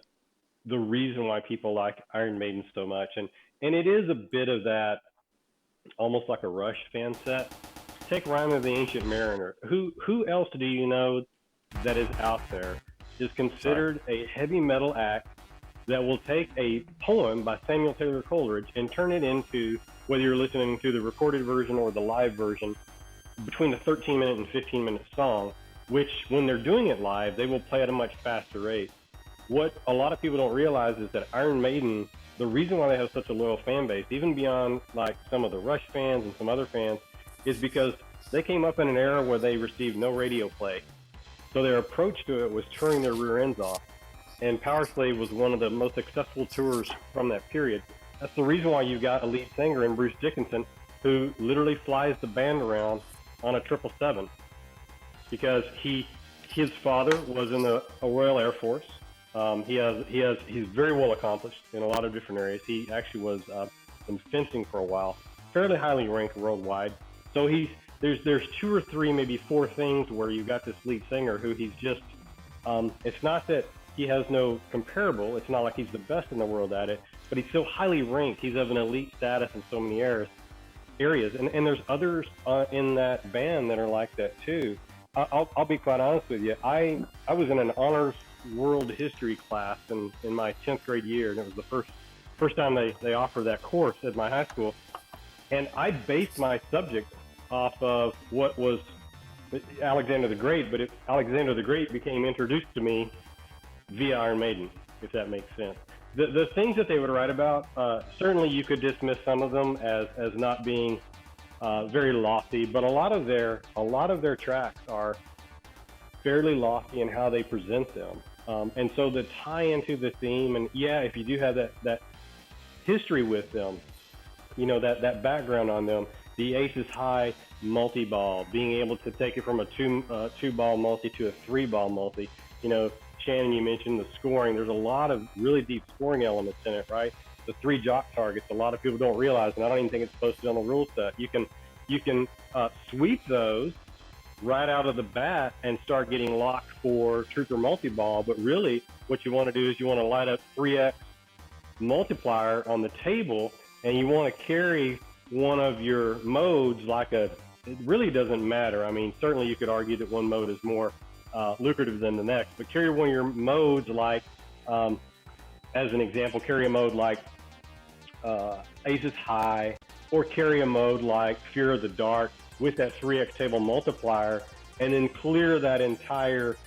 the reason why people like Iron Maiden so much. And it is a bit of that, almost like a Rush fan set. Take Rhyme of the Ancient Mariner. Who else do you know that is out there is considered a heavy metal act that will take a poem by Samuel Taylor Coleridge and turn it into, whether you're listening to the recorded version or the live version, between a 13-minute and 15-minute song, which when they're doing it live, they will play at a much faster rate. What a lot of people don't realize is that Iron Maiden, the reason why they have such a loyal fan base, even beyond like some of the Rush fans and some other fans, is because they came up in an era where they received no radio play. So their approach to it was turning their rear ends off. And Power Slave was one of the most successful tours from that period. That's the reason why you've got a lead singer in Bruce Dickinson who literally flies the band around on a 777, because his father was in the Royal Air Force. He's very well accomplished in a lot of different areas. He actually was in fencing for a while, fairly highly ranked worldwide. So there's 2 or 3, maybe 4 things where you've got this lead singer who he's just, it's not that he has no comparable. It's not like he's the best in the world at it, but he's so highly ranked. He's of an elite status in so many areas. And there's others in that band that are like that too. I'll be quite honest with you. I was in an honors world history class in my 10th grade year, and it was the first time they offered that course at my high school. And I based my subject off of what was Alexander the Great, but Alexander the Great became introduced to me via Iron Maiden, if that makes sense. The things that they would write about, certainly you could dismiss some of them as not being very lofty, but a lot of their tracks are fairly lofty in how they present them. And so the tie into the theme, and yeah, if you do have that history with them, that background on them, the Aces High multi-ball, being able to take it from a two-ball multi to a 3-ball multi, Shannon, you mentioned the scoring. There's a lot of really deep scoring elements in it, right? The 3 jock targets, a lot of people don't realize, and I don't even think it's posted on the rule set. You can sweep those right out of the bat and start getting locked for trooper multi-ball, but really what you want to do is you want to light up 3x multiplier on the table, and you want to carry one of your modes it really doesn't matter. I mean, certainly you could argue that one mode is more lucrative than the next, but carry one of your modes like, as an example, carry a mode like Aces High, or carry a mode like Fear of the Dark with that 3x table multiplier, and then clear that entire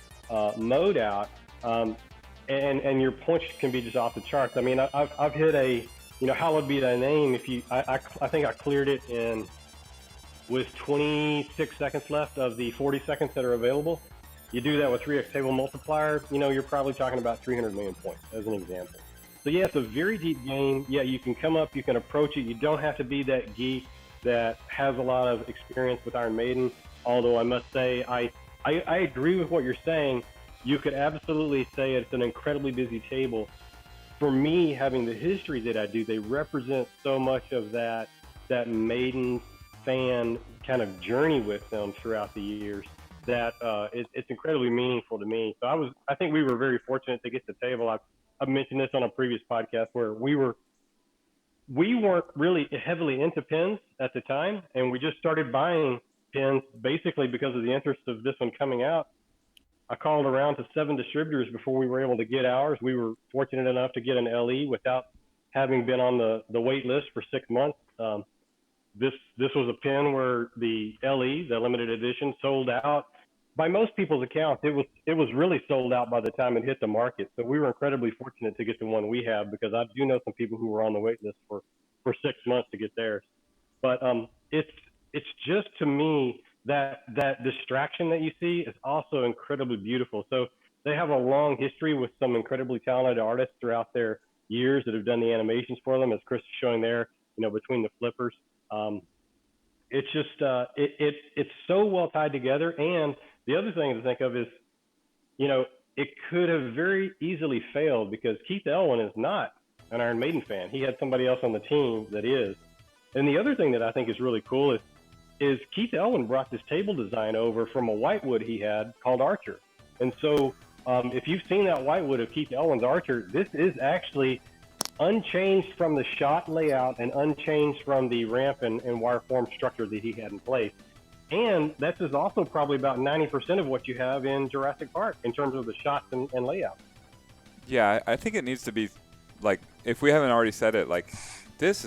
mode out, and your points can be just off the charts. I mean, I've hit hallowed be thy name. I think I cleared it with 26 seconds left of the 40 seconds that are available. You do that with 3x table multiplier, you're probably talking about 300 million points, as an example. So yeah, it's a very deep game. Yeah, you can come up, you can approach it. You don't have to be that geek that has a lot of experience with Iron Maiden. Although I must say, I agree with what you're saying. You could absolutely say it's an incredibly busy table. For me, having the history that I do, they represent so much of that Maiden fan kind of journey with them throughout the years that it's incredibly meaningful to me. So I think we were very fortunate to get the table. I've mentioned this on a previous podcast where we weren't really heavily into pins at the time, and we just started buying pins basically because of the interest of this one coming out. I called around to 7 distributors before we were able to get ours. We were fortunate enough to get an LE without having been on the wait list for 6 months. This was a pin where the LE, the limited edition, sold out. By most people's accounts, it was really sold out by the time it hit the market. So we were incredibly fortunate to get the one we have, because I do know some people who were on the wait list for 6 months to get theirs. But it's just, to me, that distraction that you see is also incredibly beautiful. So they have a long history with some incredibly talented artists throughout their years that have done the animations for them, as Chris is showing there, between the flippers. It's just it's so well tied together. And the other thing to think of is, it could have very easily failed because Keith Elwin is not an Iron Maiden fan. He had somebody else on the team that is. And the other thing that I think is really cool is Keith Elwin brought this table design over from a whitewood he had called Archer. And so if you've seen that whitewood of Keith Elwin's Archer, this is actually unchanged from the shot layout and unchanged from the ramp and wire form structure that he had in place. And this is also probably about 90% of what you have in Jurassic Park in terms of the shots and layout. Yeah, I think it needs to be like if we haven't already said it, like this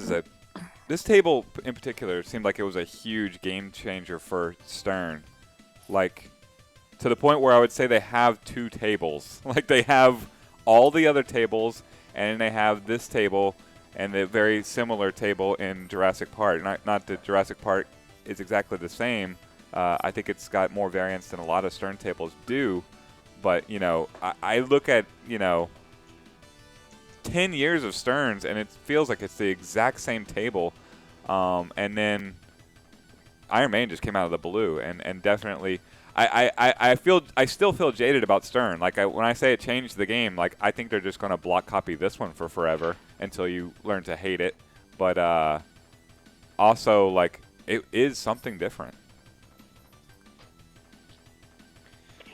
table in particular seemed like it was a huge game changer for Stern. Like to the point where I would say they have 2 tables. Like they have all the other tables, and they have this table and the very similar table in Jurassic Park. Not that Jurassic Park is exactly the same. I think it's got more variants than a lot of Stern tables do. But, you know, I look at, you know, 10 years of Sterns, and it feels like it's the exact same table. And then Iron Maiden just came out of the blue, and definitely I still feel jaded about Stern. Like when I say it changed the game, like I think they're just going to block copy this one for forever until you learn to hate it. But also, like, it is something different.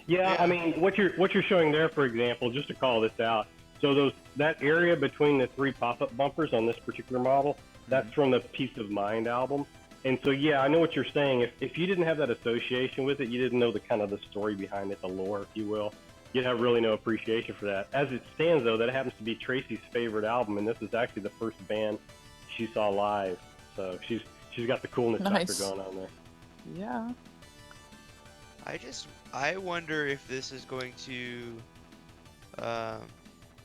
Yeah, I mean, what you're showing there, for example, just to call this out. So that area between the 3 pop-up bumpers on this particular model, that's from the Peace of Mind album. And so, yeah, I know what you're saying. If you didn't have that association with it, you didn't know the kind of the story behind it, the lore, if you will, you'd have really no appreciation for that. As it stands, though, that happens to be Tracy's favorite album, and this is actually the first band she saw live. So she's got the coolness factor going on there. Yeah. I wonder if this is going to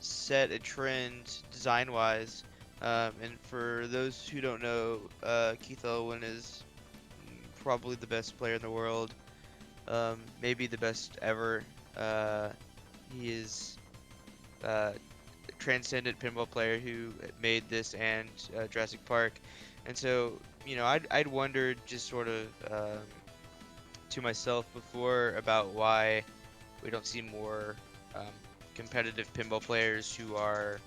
set a trend design-wise. And for those who don't know, Keith Elwin is probably the best player in the world, maybe the best ever. He is a transcendent pinball player who made this and Jurassic Park. And so, you know, I'd wondered just sort of to myself before about why we don't see more competitive pinball players who are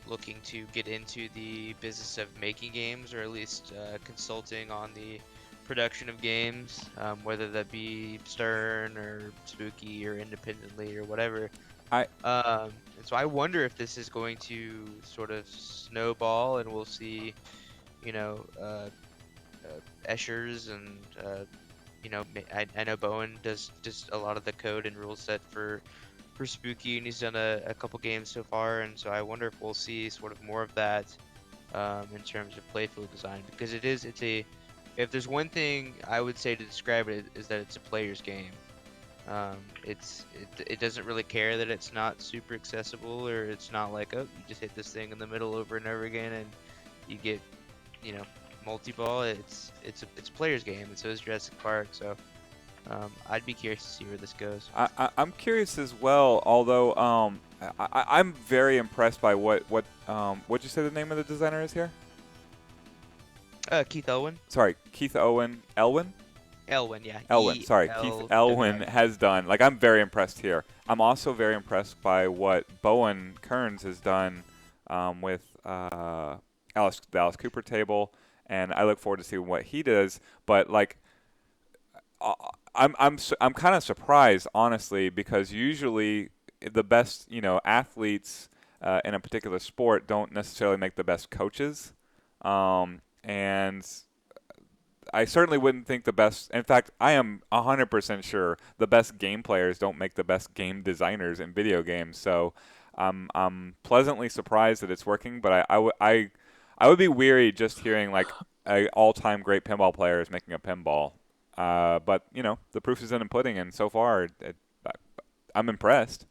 looking to get into the business of making games, or at least consulting on the production of games, whether that be Stern or Spooky or independently or whatever. And so I wonder if this is going to sort of snowball, and we'll see, you know, Eschers and you know, I know Bowen does just a lot of the code and rule set for Spooky, and he's done a couple games so far, and so I wonder if we'll see sort of more of that in terms of playfield design, because if there's one thing I would say to describe it, is that it's a player's game. It doesn't really care that it's not super accessible, or it's not like, oh, you just hit this thing in the middle over and over again and you get, you know, multi-ball. It's a player's game, and so is Jurassic Park. So I'd be curious to see where this goes. I'm curious as well. Although I'm very impressed by what'd you say the name of the designer is here? Keith Elwin. Sorry, Keith Elwin, Yeah. Elwin. Sorry, Keith Elwin has done. Like, I'm very impressed here. I'm also very impressed by what Bowen Kearns has done with the Alice Cooper table, and I look forward to seeing what he does. But like, I'm kind of surprised, honestly, because usually the best, you know, athletes in a particular sport don't necessarily make the best coaches, and I certainly wouldn't think the best. In fact, I am 100% sure the best game players don't make the best game designers in video games. So I'm pleasantly surprised that it's working, but I would be weary just hearing like an all-time great pinball player is making a pinball. But you know, the proof is in the pudding, and so far, I'm impressed.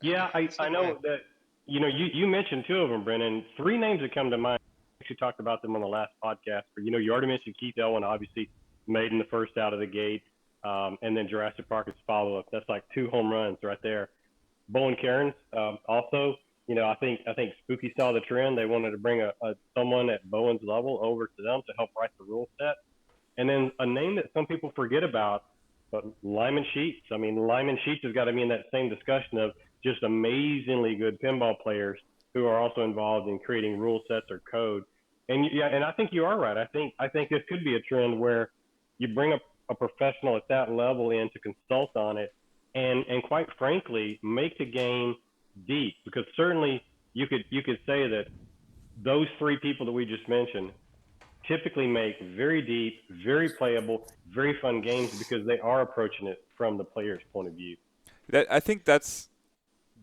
Yeah, I know that. You know, you mentioned 2 of them, Brennan. 3 names that come to mind. Actually talked about them on the last podcast, but you know, you already mentioned Keith Elwin, obviously made in the first out of the gate, and then Jurassic Park is follow-up. That's like 2 home runs right there. Bowen Cairns, also, you know, I think Spooky saw the trend. They wanted to bring a someone at Bowen's level over to them to help write the rule set. And then a name that some people forget about, but Lyman Sheets. I mean, Lyman Sheets has got to be in that same discussion of just amazingly good pinball players who are also involved in creating rule sets or code. And yeah, and I think you are right. I think this could be a trend where you bring a professional at that level in to consult on it, and quite frankly, make the game deep. Because certainly you could say that those 3 people that we just mentioned typically make very deep, very playable, very fun games because they are approaching it from the player's point of view. I think that's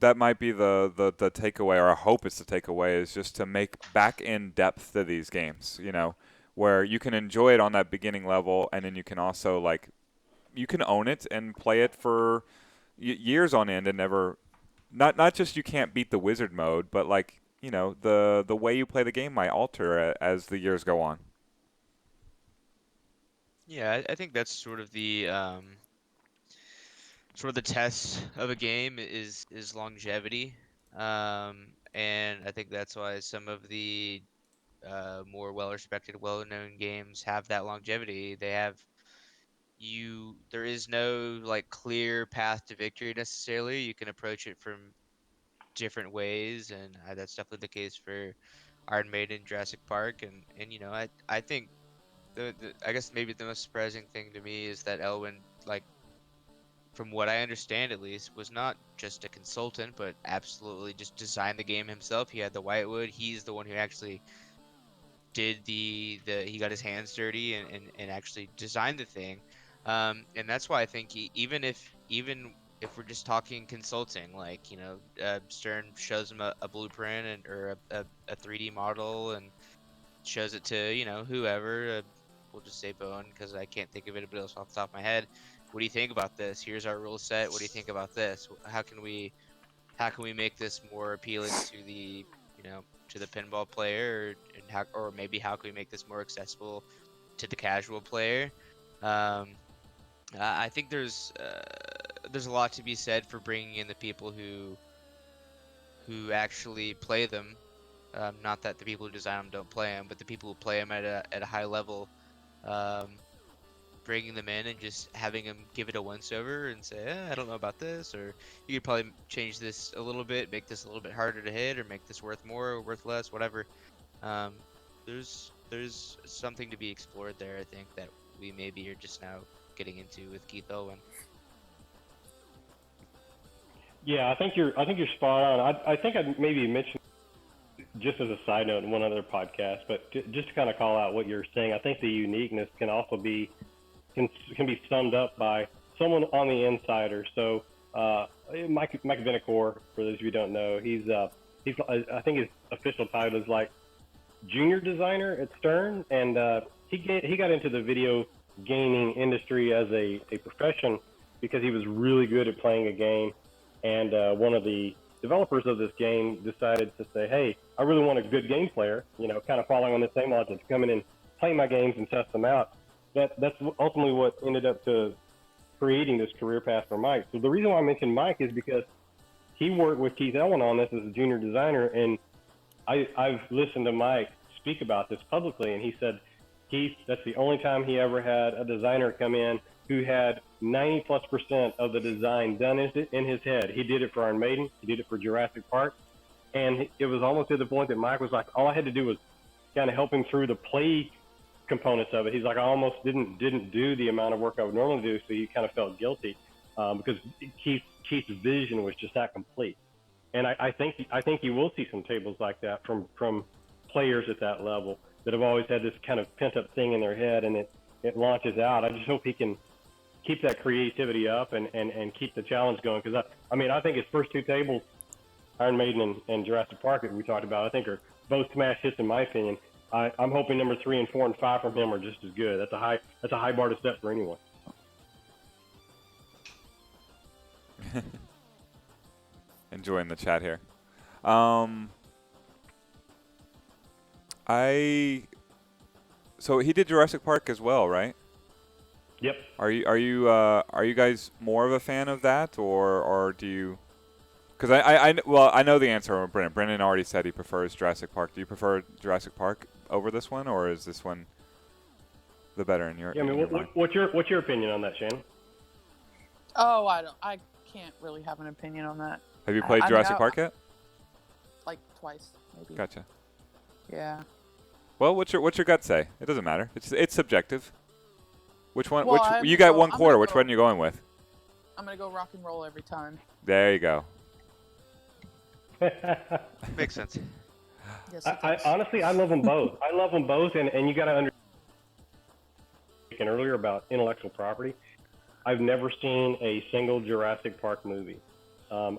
that might be the takeaway, or I hope it's the takeaway, is just to make back-end depth to these games, where you can enjoy it on that beginning level, and then you can also, like, you can own it and play it for years on end and never, not just you can't beat the wizard mode, but, like, the way you play the game might alter as the years go on. Yeah, I think that's sort of the test of a game is longevity. And I think that's why some of the more well-respected, well-known games have that longevity. There is no like clear path to victory necessarily. You can approach it from different ways, and that's definitely the case for Iron Maiden, Jurassic Park, and I think I guess maybe the most surprising thing to me is that Elwin, like, from what I understand at least, was not just a consultant, but absolutely just designed the game himself. He had the whitewood. He's the one who actually did he got his hands dirty and actually designed the thing. And that's why I think even if we're just talking consulting, like, Stern shows him a blueprint or a 3D model and shows it to, whoever, we'll just say Bowen because I can't think of anybody else off the top of my head. What do you think about this? Here's our rule set. What do you think about this? How can we make this more appealing to the pinball player, or maybe how can we make this more accessible to the casual player? Um, I think there's a lot to be said for bringing in the people who actually play them. Not that the people who design them don't play them, but the people who play them at a high level. Um, Bringing them in and just having them give it a once over and say, I don't know about this, or you could probably change this a little bit, make this a little bit harder to hit, or make this worth more or worth less, whatever. Um, there's something to be explored there, I think, that we maybe are just now getting into with Keith Owen. Yeah, I think you're spot on. I think I maybe mentioned just as a side note in one other podcast, but just to kind of call out what you're saying, I think the uniqueness can also be can be summed up by someone on the insider. So Mike Vinacore, for those of you who don't know, he's I think his official title is like junior designer at Stern, and he got into the video gaming industry as a profession because he was really good at playing a game, and one of the developers of this game decided to say, hey, I really want a good game player, kind of following on the same logic, to come in and play my games and test them out. That's ultimately what ended up to creating this career path for Mike. So the reason why I mentioned Mike is because he worked with Keith Elwin on this as a junior designer, and I've listened to Mike speak about this publicly, and he said that's the only time he ever had a designer come in who had 90+% of the design done in his head. He did it for Iron Maiden, he did it for Jurassic Park, and it was almost to the point that Mike was like, all I had to do was kind of help him through the play components of it. He's like, I almost didn't do the amount of work I would normally do, so he kind of felt guilty because Keith's vision was just that complete. And I think you will see some tables like that from players at that level that have always had this kind of pent up thing in their head, and it launches out. I just hope he can keep that creativity up and keep the challenge going, because I think his first two tables, Iron Maiden and Jurassic Park, that we talked about, I think are both smash hits in my opinion. I'm hoping number 3 and 4 and 5 from him are just as good. That's a high bar to set for anyone. Enjoying the chat here. So he did Jurassic Park as well, right? Yep. Are you guys more of a fan of that, or do you? Because I know the answer from Brennan. Brennan already said he prefers Jurassic Park. Do you prefer Jurassic Park over this one, or is this one the better in your? Yeah, I mean, what's your opinion on that, Shannon? Oh, I can't really have an opinion on that. Have you played Jurassic Park yet? Like twice, maybe. Gotcha. Yeah. Well, what's your gut say? It doesn't matter. It's subjective. Which one? Well, you got one quarter. Which one are you going with? I'm gonna go rock and roll every time. There you go. Makes sense. Yes, I honestly, I love them both. And you got to understand earlier about intellectual property. I've never seen a single Jurassic Park movie.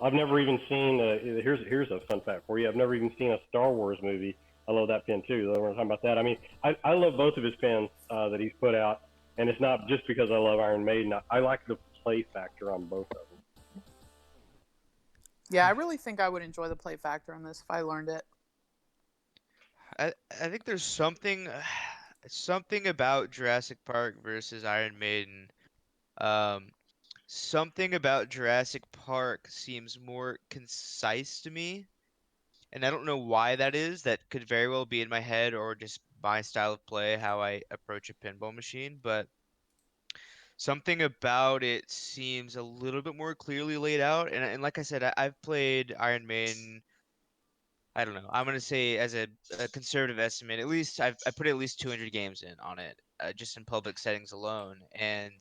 I've never even seen. Here's a fun fact for you. I've never even seen a Star Wars movie. I love that pin too. Though we're talking about that. I mean, I love both of his pins that he's put out, and it's not just because I love Iron Maiden. I like the play factor on both of them. Yeah, I really think I would enjoy the play factor on this if I learned it. I think there's something something about Jurassic Park versus Iron Maiden. Um, Something about Jurassic Park seems more concise to me, and I don't know why that is. That could very well be in my head or just my style of play, how I approach a pinball machine, but something about it seems a little bit more clearly laid out. And like I said, I've played Iron Maiden. I don't know. I'm gonna say as a conservative estimate, at least I put at least 200 games in on it, just in public settings alone. And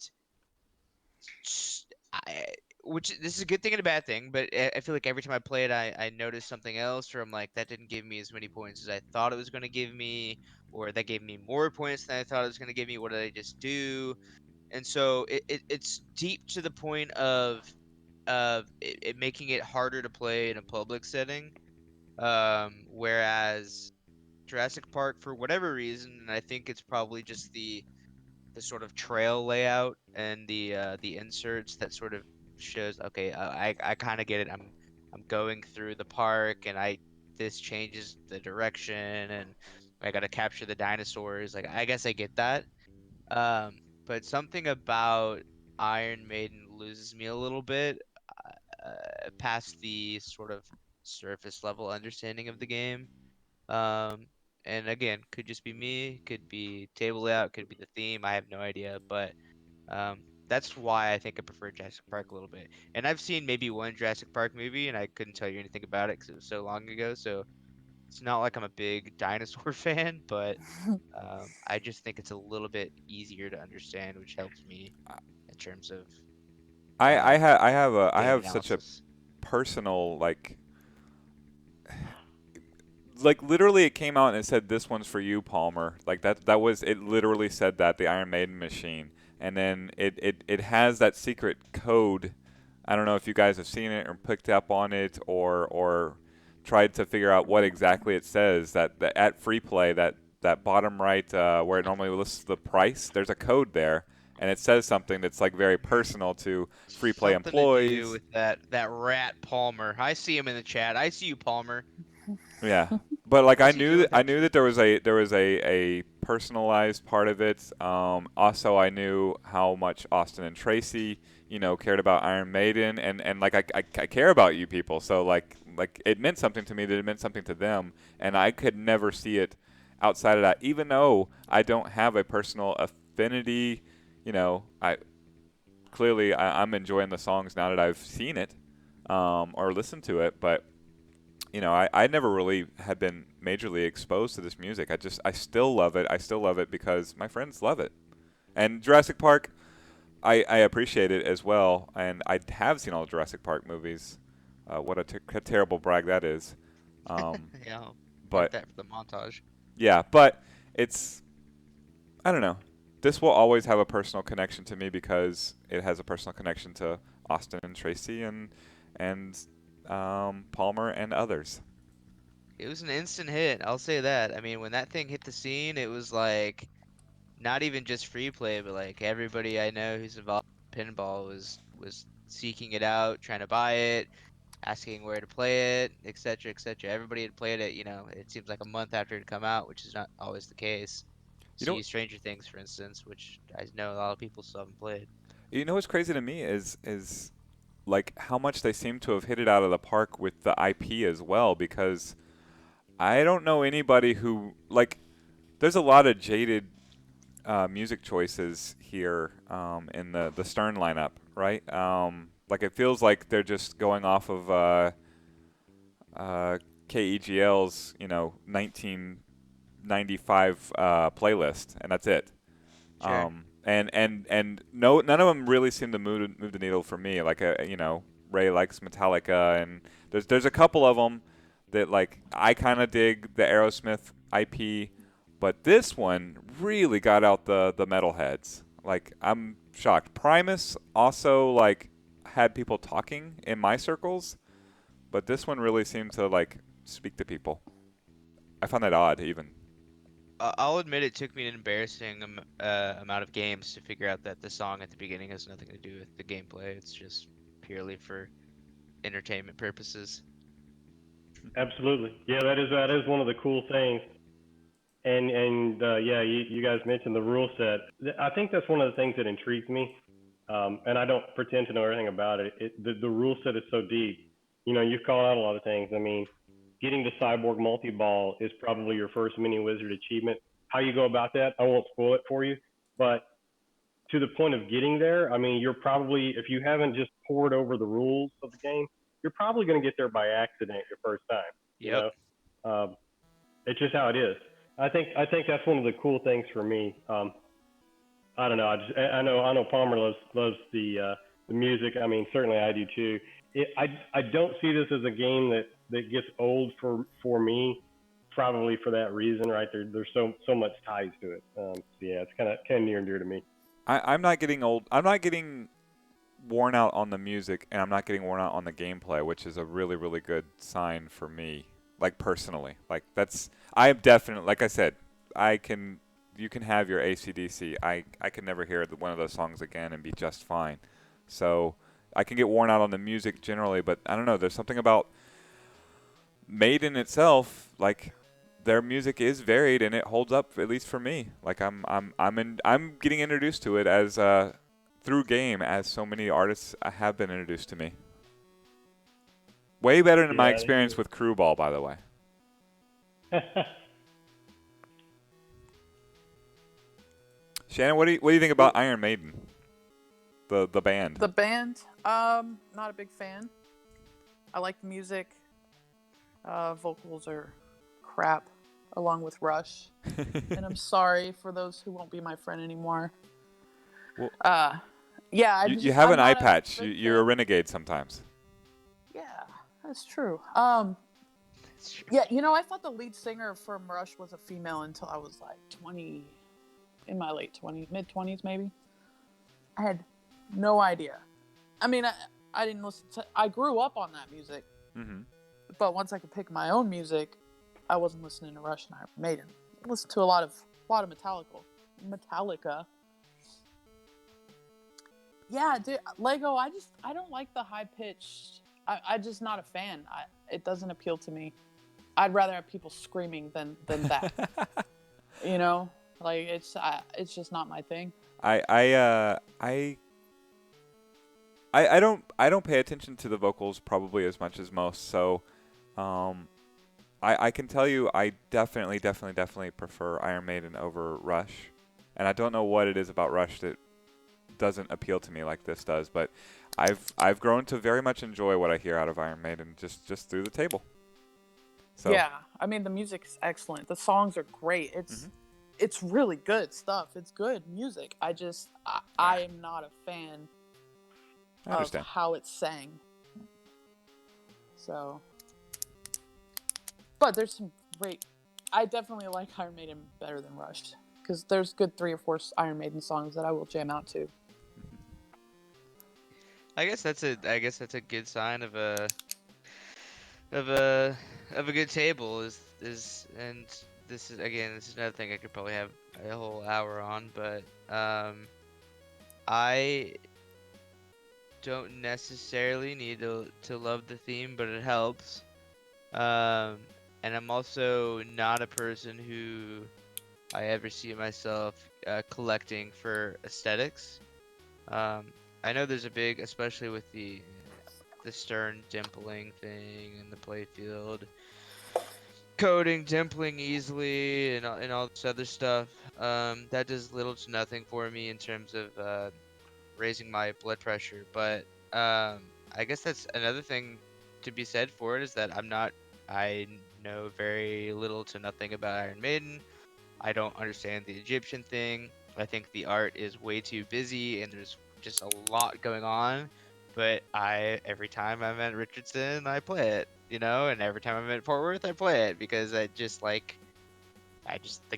I, which this is a good thing and a bad thing, but I feel like every time I play it, I notice something else, or I'm like, that didn't give me as many points as I thought it was gonna give me, or that gave me more points than I thought it was gonna give me. What did I just do? And so it's deep to the point of it making it harder to play in a public setting. Whereas Jurassic Park, for whatever reason, and I think it's probably just the sort of trail layout and the inserts that sort of shows, okay, I kind of get it. I'm going through the park, and this changes the direction, and I got to capture the dinosaurs. Like, I guess I get that. Um, but something about Iron Maiden loses me a little bit past the sort of surface level understanding of the game. Um, and again, could just be me, could be table layout, could be the theme. I have no idea, but that's why I think I prefer Jurassic Park a little bit. And I've seen maybe one Jurassic Park movie, and I couldn't tell you anything about it because it was so long ago. So it's not like I'm a big dinosaur fan, but I just think it's a little bit easier to understand, which helps me in terms of I game have such a analysis. personal like literally it came out and it said this one's for you, Palmer. Like that was it literally said that the Iron Maiden machine. And then it has that secret code. I don't know if you guys have seen it or picked up on it or tried to figure out what exactly it says. That at free play, that bottom right where it normally lists the price, there's a code there, and it says something that's like very personal to free play Something to do employees. with that rat Palmer. I see him in the chat. I see you, Palmer. Yeah, but like What's he doing with I that knew that there was a personalized part of it. Also, I knew how much Austin and Tracy, cared about Iron Maiden, and like I care about you people. So like it meant something to me that it meant something to them, and I could never see it outside of that. Even though I don't have a personal affinity, I clearly I'm enjoying the songs now that I've seen it or listened to it, but I never really had been majorly exposed to this music. I still love it. I still love it because my friends love it. And Jurassic Park, I appreciate it as well. And I have seen all the Jurassic Park movies. What a terrible brag that is. Yeah, mark But that for the montage. yeah, but I don't know. This will always have a personal connection to me because it has a personal connection to Austin and Tracy and Palmer and others. It was an instant hit. I'll say that. I mean, when that thing hit the scene, it was like not even just free play, but like everybody I know who's involved in pinball was seeking it out, trying to buy it, asking where to play it, etc., etc. Everybody had played it, it seems like a month after it had come out, which is not always the case. You know, See Stranger Things, for instance, which I know a lot of people still haven't played. what's crazy to me is like how much they seem to have hit it out of the park with the IP as well because I don't know anybody who like there's a lot of jaded music choices here in the Stern lineup, right? Like it feels like they're just going off of KEGL's 1995 playlist, and that's it. Sure. And no, none of them really seem to move the needle for me. Like Ray likes Metallica, and there's a couple of them that like I kind of dig the Aerosmith IP, but this one really got out the metalheads. Like I'm shocked. Primus also like had people talking in my circles, but this one really seemed to like speak to people. I found that odd even. I'll admit it took me an embarrassing amount of games to figure out that the song at the beginning has nothing to do with the gameplay. It's just purely for entertainment purposes. Absolutely. Yeah, that is one of the cool things. And yeah, you guys mentioned the rule set. I think that's one of the things that intrigues me. And I don't pretend to know everything about it. The rule set is so deep. You know, you've called out a lot of things. I mean, getting to cyborg multi-ball is probably your first mini wizard achievement. How you go about that, I won't spoil it for you. But to the point of getting there, I mean, you're probably, if you haven't just poured over the rules of the game, you're probably going to get there by accident your first time. You Yep. know, it's just how it is. I think that's one of the cool things for me. I don't know. I know Palmer loves the music. I mean, certainly I do too. I don't see this as a game that gets old for me. Probably for that reason, right? There's so much ties to it. So yeah, it's kind of near and dear to me. I'm not getting old. I'm not getting worn out on the music, and I'm not getting worn out on the gameplay, which is a really, really good sign for me. Like personally, like I am definitely, like I said, you can have your AC/DC. I can never hear one of those songs again and be just fine. So I can get worn out on the music generally, but I don't know. There's something about Maiden itself, like their music is varied and it holds up, at least for me. Like I'm getting introduced to it as through game, as so many artists have been introduced to me. Way better than my Yeah, experience with Crew Ball, by the way. Shannon, what do you think about Iron Maiden, the band? The band, not a big fan. I like the music. Vocals are crap, along with Rush. And I'm sorry for those who won't be my friend anymore. Well, yeah, you have I'm an eye not a patch. big You're a fan. renegade sometimes. Yeah, that's true. Yeah, I thought the lead singer from Rush was a female until I was like 20, in my late 20s, mid 20s maybe. I had no idea. I mean, I didn't listen to. I grew up on that music, but once I could pick my own music, I wasn't listening to Rush and Iron Maiden. I listened to a lot of Metallica. Yeah, dude, Lego. I don't like the high pitched. I'm just not a fan. It doesn't appeal to me. I'd rather have people screaming than that. Like it's just not my thing. I don't pay attention to the vocals probably as much as most. So, I can tell you I definitely prefer Iron Maiden over Rush, and I don't know what it is about Rush that doesn't appeal to me like this does. But I've grown to very much enjoy what I hear out of Iron Maiden just through the table. So. Yeah, I mean the music's excellent. The songs are great. It's really good stuff. It's good music. I am not a fan of how it's sang. So, but there's some great. I definitely like Iron Maiden better than Rush because there's good 3 or 4 Iron Maiden songs that I will jam out to. I guess that's a good sign of a good table and this is another thing I could probably have a whole hour on, but I don't necessarily need to love the theme, but it helps. And I'm also not a person who I ever see myself collecting for aesthetics. I know there's a big, especially with the stern dimpling thing and the playfield coding dimpling easily and all this other stuff. That does little to nothing for me in terms of raising my blood pressure. But I guess that's another thing to be said for it is that I know very little to nothing about Iron Maiden. I don't understand the Egyptian thing. I think the art is way too busy and there's just a lot going on. But every time I'm at Richardson, I play it, and every time I'm at Fort Worth, I play it because the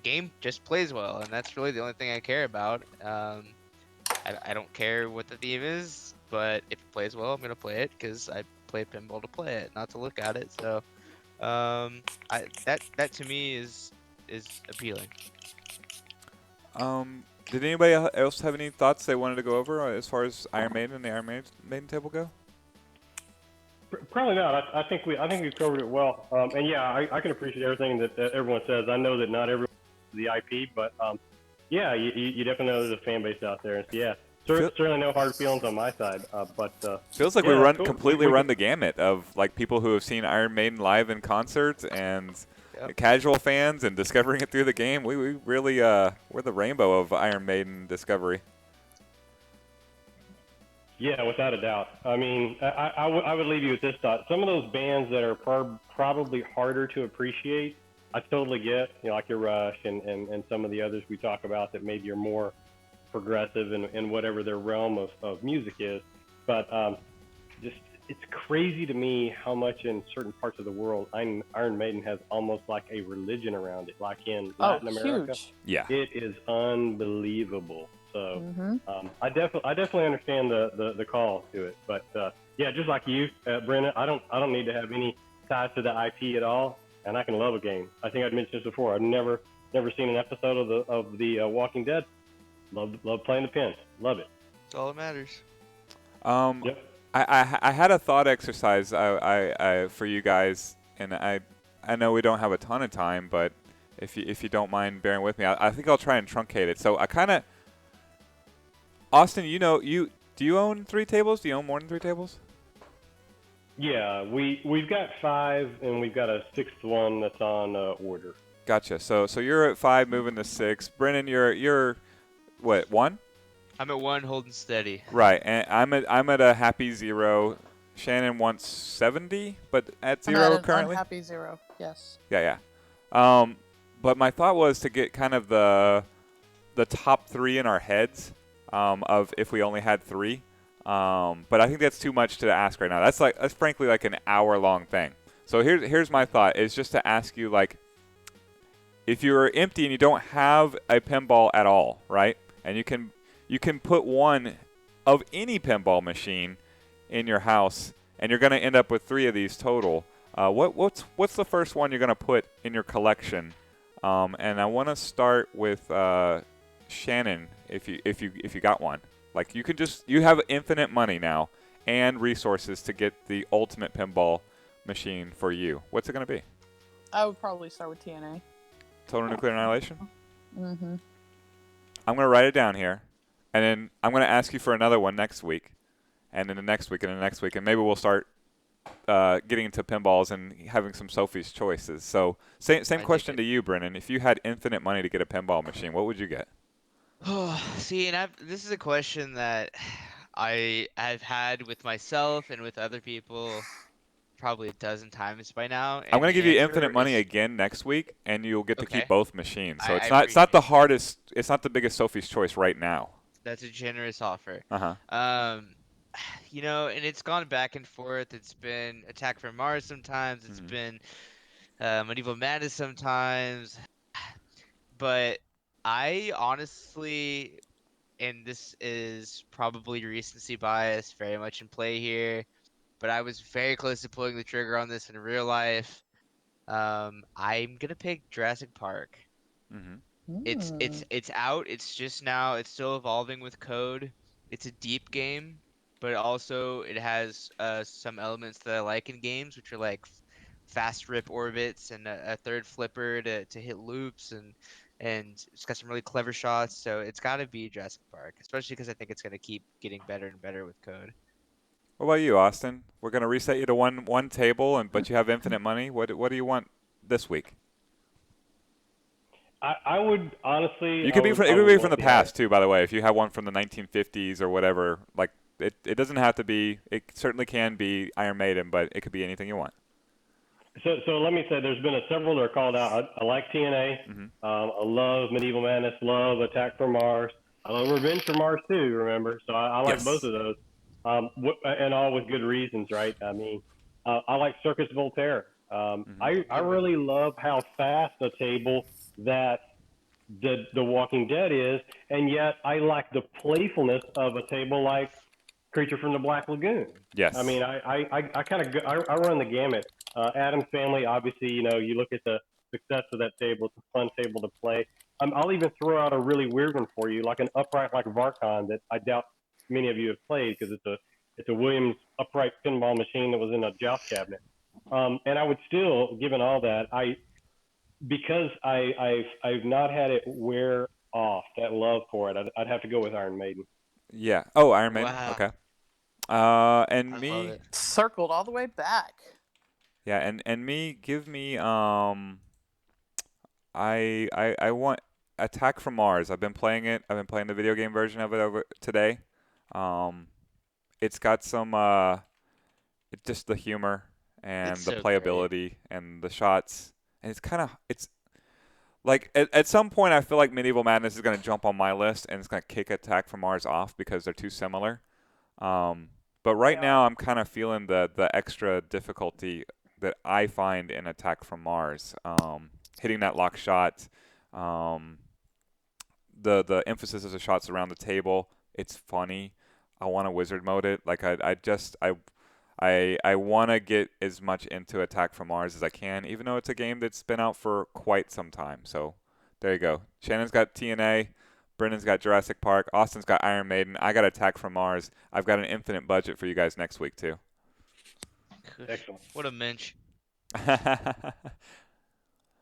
game just plays well, and that's really the only thing I care about. I don't care what the theme is, but if it plays well, I'm gonna play it because I play pinball to play it, not to look at it. So, that to me is appealing. Did anybody else have any thoughts they wanted to go over as far as Iron Maiden and the Iron Maiden table go? Probably not. I think we've covered it well. And yeah, I can appreciate everything that everyone says. I know that not everyone is the IP, but yeah, you definitely know there's a fan base out there. And so, yeah, certainly no hard feelings on my side. But feels like yeah, we cool. completely run the gamut of like people who have seen Iron Maiden live in concert and casual fans and discovering it through the game. We really we're the rainbow of Iron Maiden discovery. Yeah, without a doubt. I mean, I would leave you with this thought. Some of those bands that are probably harder to appreciate, I totally get. You know, like your Rush and some of the others we talk about that maybe are more progressive in whatever their realm of music is. But just it's crazy to me how much in certain parts of the world Iron Maiden has almost like a religion around it, like in Latin America. Huge. Yeah, it is unbelievable. So I definitely understand the call to it, but yeah, just like you, Brenna, I don't need to have any ties to the IP at all, and I can love a game. I think I'd mentioned this before. I've never seen an episode of the Walking Dead. Love playing the pins. Love it. That's all that matters. Yep. I had a thought exercise I for you guys, and I know we don't have a ton of time, but if you don't mind bearing with me, I think I'll try and truncate it. So I kind of Austin, do you own 3 tables? Do you own more than 3 tables? Yeah, we've got 5, and we've got a 6th one that's on order. Gotcha. So you're at 5, moving to 6. Brennan, you're what, 1? I'm at 1, holding steady. Right, and I'm at a happy 0. Shannon wants 70, but at 0 I'm at currently. An unhappy 0. Yes. Yeah. But my thought was to get kind of the top 3 in our heads. Of if we only had 3, but I think that's too much to ask right now. That's frankly like an hour-long thing. So here's my thought: is just to ask you, like, if you're empty and you don't have a pinball at all, right? And you can put one of any pinball machine in your house, and you're going to end up with 3 of these total. What's the first one you're going to put in your collection? And I want to start with Shannon. If you got one, like you have infinite money now and resources to get the ultimate pinball machine for you. What's it going to be? I would probably start with TNA. Total Nuclear Annihilation? Mm-hmm. I'm going to write it down here, and then I'm going to ask you for another one next week, and then the next week, and the next week, and maybe we'll start getting into pinballs and having some Sophie's choices. So same question to you, Brennan. If you had infinite money to get a pinball machine, what would you get? Oh, see, and this is a question that I've had with myself and with other people probably a dozen times by now. I'm going to give you answer infinite money is- again next week, and you'll get to Okay. keep both machines. So I it's not appreciate the that. hardest. It's not the biggest Sophie's choice right now. That's a generous offer. Uh-huh. And it's gone back and forth. It's been Attack from Mars sometimes. It's been Medieval Madness sometimes. But I honestly, and this is probably recency bias very much in play here, but I was very close to pulling the trigger on this in real life. I'm gonna pick Jurassic Park. Mm-hmm. It's out. It's just now. It's still evolving with code. It's a deep game, but also it has some elements that I like in games, which are like fast rip orbits and a third flipper to hit loops, and it's got some really clever shots. So it's got to be Jurassic Park, especially because I think it's gonna keep getting better and better with code. What about you, Austin? We're going to reset you to one table, but you have infinite money. What do you want this week? I would honestly. It could be from the past too, by the way. If you have one from the 1950s or whatever, like it doesn't have to be. It certainly can be Iron Maiden, but it could be anything you want. So let me say, there's been several that are called out. I like TNA. Mm-hmm. I love Medieval Madness. Love Attack from Mars. I love Revenge from Mars too. Remember, so I like both of those. And all with good reasons, right? I mean, I like Circus Voltaire. I really love how fast a table that the Walking Dead is, and yet I like the playfulness of a table like Creature from the Black Lagoon. Yes. I mean, I kind of I run the gamut. Adam's Family, obviously, you look at the success of that table. It's a fun table to play. I'll even throw out a really weird one for you, like an upright like Varcon that I doubt many of you have played because it's a Williams upright pinball machine that was in a joust cabinet. And I would still, given all that, because I've not had it wear off that love for it. I'd have to go with Iron Maiden. Yeah. Oh, Iron Maiden. Wow. Okay. And I love me. it. Circled all the way back. Yeah, and me, give me I want Attack from Mars. I've been playing it. I've been playing the video game version of it over today. It's got some it's just the humor and It's the so playability and the shots. And it's like at some point I feel like Medieval Madness is going to jump on my list and it's going to kick Attack from Mars off because they're too similar. But right now I'm kind of feeling the extra difficulty that I find in Attack from Mars. Hitting that lock shot, the emphasis of the shots around the table. It's funny. I want to wizard mode it. Like I want to get as much into Attack from Mars as I can, even though it's a game that's been out for quite some time. So there you go. Shannon's got TNA. Brendan's got Jurassic Park. Austin's got Iron Maiden. I got Attack from Mars. I've got an infinite budget for you guys next week too. Excellent. What a mensch.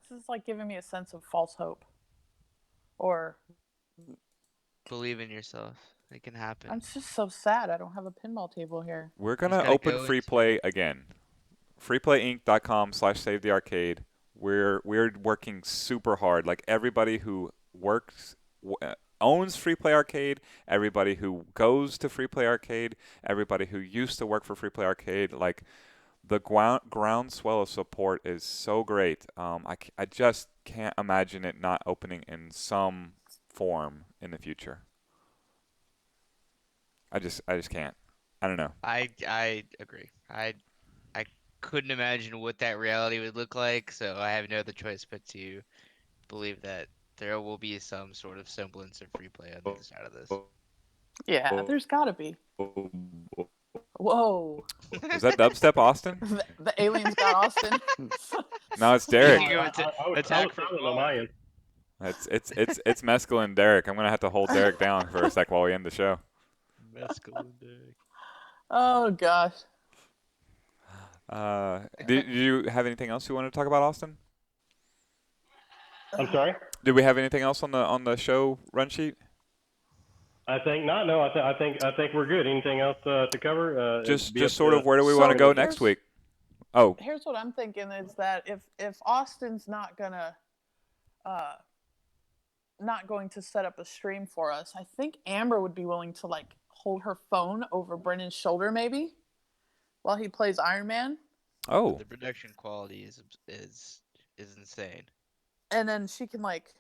This is like giving me a sense of false hope. Or Believe in yourself. It can happen. I'm just so sad I don't have a pinball table here. We're Just gonna gotta open go free into play again. freeplayinc.com/savethearcade. We're working super hard. Like everybody who owns Free Play Arcade, everybody who goes to Free Play Arcade, everybody who used to work for Free Play Arcade, like the groundswell of support is so great. I just can't imagine it not opening in some form in the future. I just can't. I don't know. I agree. I couldn't imagine what that reality would look like, so I have no other choice but to believe that there will be some sort of semblance of free play on the other side of this. Yeah, there's gotta be. Whoa. Was that dubstep, Austin? The aliens got Austin. No, it's Derek. Speaking of I was Attack from silent on my end. It's mescaline Derek. I'm gonna have to hold Derek down for a sec while we end the show. Mescaline Derek. Oh gosh. Did you have anything else you want to talk about, Austin? I'm sorry. Did we have anything else on the show run sheet? I think not. No, I think we're good. Anything else to cover? Just sort of where do we want to go next week? Oh, Here's what I'm thinking is that if Austin's not going to set up a stream for us, I think Amber would be willing to like hold her phone over Brennan's shoulder maybe while he plays Iron Man. oh, The production quality is insane. And then she can like,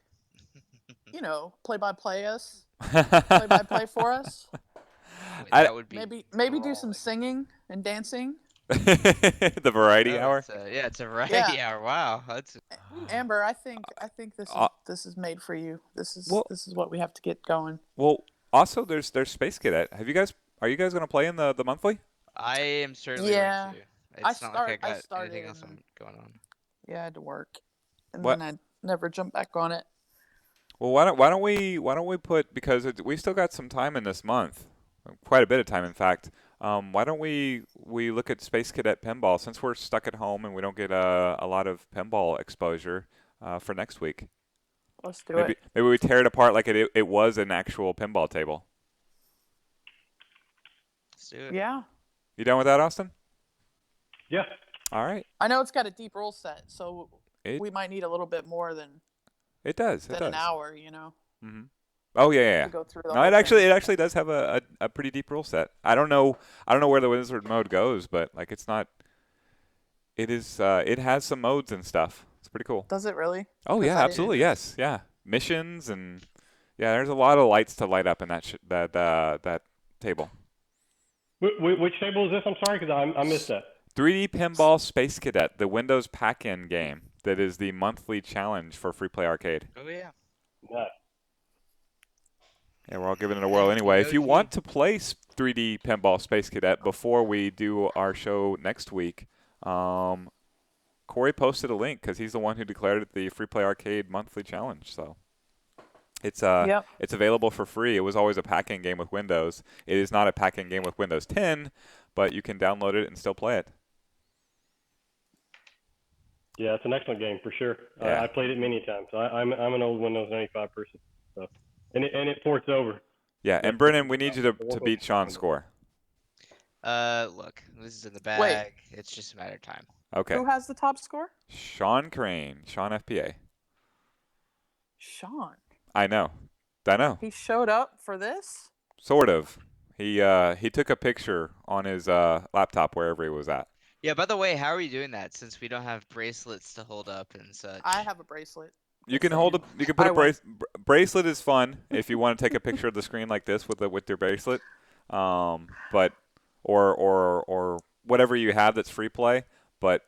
play by play for us. Wait, I- that would be Maybe do some brawling. singing and dancing. the variety Oh, hour. it's a variety Yeah. hour. Wow, that's Amber, I think this is made for you. This is what we have to get going. Well, also there's Space Cadet. Are you guys gonna play in the monthly? I am certainly Yeah. going to. It's not like I got started anything else and- going on. Yeah, I had to work, and What? then I never jumped back on it. Well, why don't we put, because we still got some time in this month, quite a bit of time in fact. Why don't we look at Space Cadet Pinball since we're stuck at home and we don't get a lot of pinball exposure for next week. Let's do Maybe it. we tear it apart like it was an actual pinball table. Let's do it. Yeah, You done with that, Austin? Yeah. All right. I know it's got a deep rule set, so It we might need a little bit more than does. an hour. Mm-hmm. Oh yeah. To go through the No, whole it thing. actually does have a pretty deep rule set. I don't know where the wizard mode goes, but like it's not. It is. It has some modes and stuff. It's pretty cool. Does it really? Oh 'Cause yeah, I- absolutely. Yes. Yeah. Missions and there's a lot of lights to light up in that table. Which table is this? I'm sorry, because I missed that. 3D Pinball Space Cadet, the Windows pack-in game that is the monthly challenge for Free Play Arcade. Oh yeah. Nice. Yeah, we're all giving it a whirl anyway. If you want to play 3D Pinball Space Cadet before we do our show next week, Corey posted a link because he's the one who declared it the Free Play Arcade monthly challenge. So it's it's available for free. It was always a pack-in game with Windows. It is not a pack-in game with Windows 10, but you can download it and still play it. Yeah, it's an excellent game for sure. Yeah. I played it many times. I'm an old Windows 95 person, so and it ports over. Yeah, and Brennan, we need you to beat Sean's score. Look, this is in the bag. It's just a matter of time. Okay. Who has the top score? Sean Crane, Sean FPA. Sean. I know. He showed up for this? Sort of. He took a picture on his laptop wherever he was at. Yeah, by the way, how are you doing that since we don't have bracelets to hold up and such? I have a bracelet. You can put a bracelet is fun if you want to take a picture of the screen like this with your bracelet. But or whatever you have that's free play, but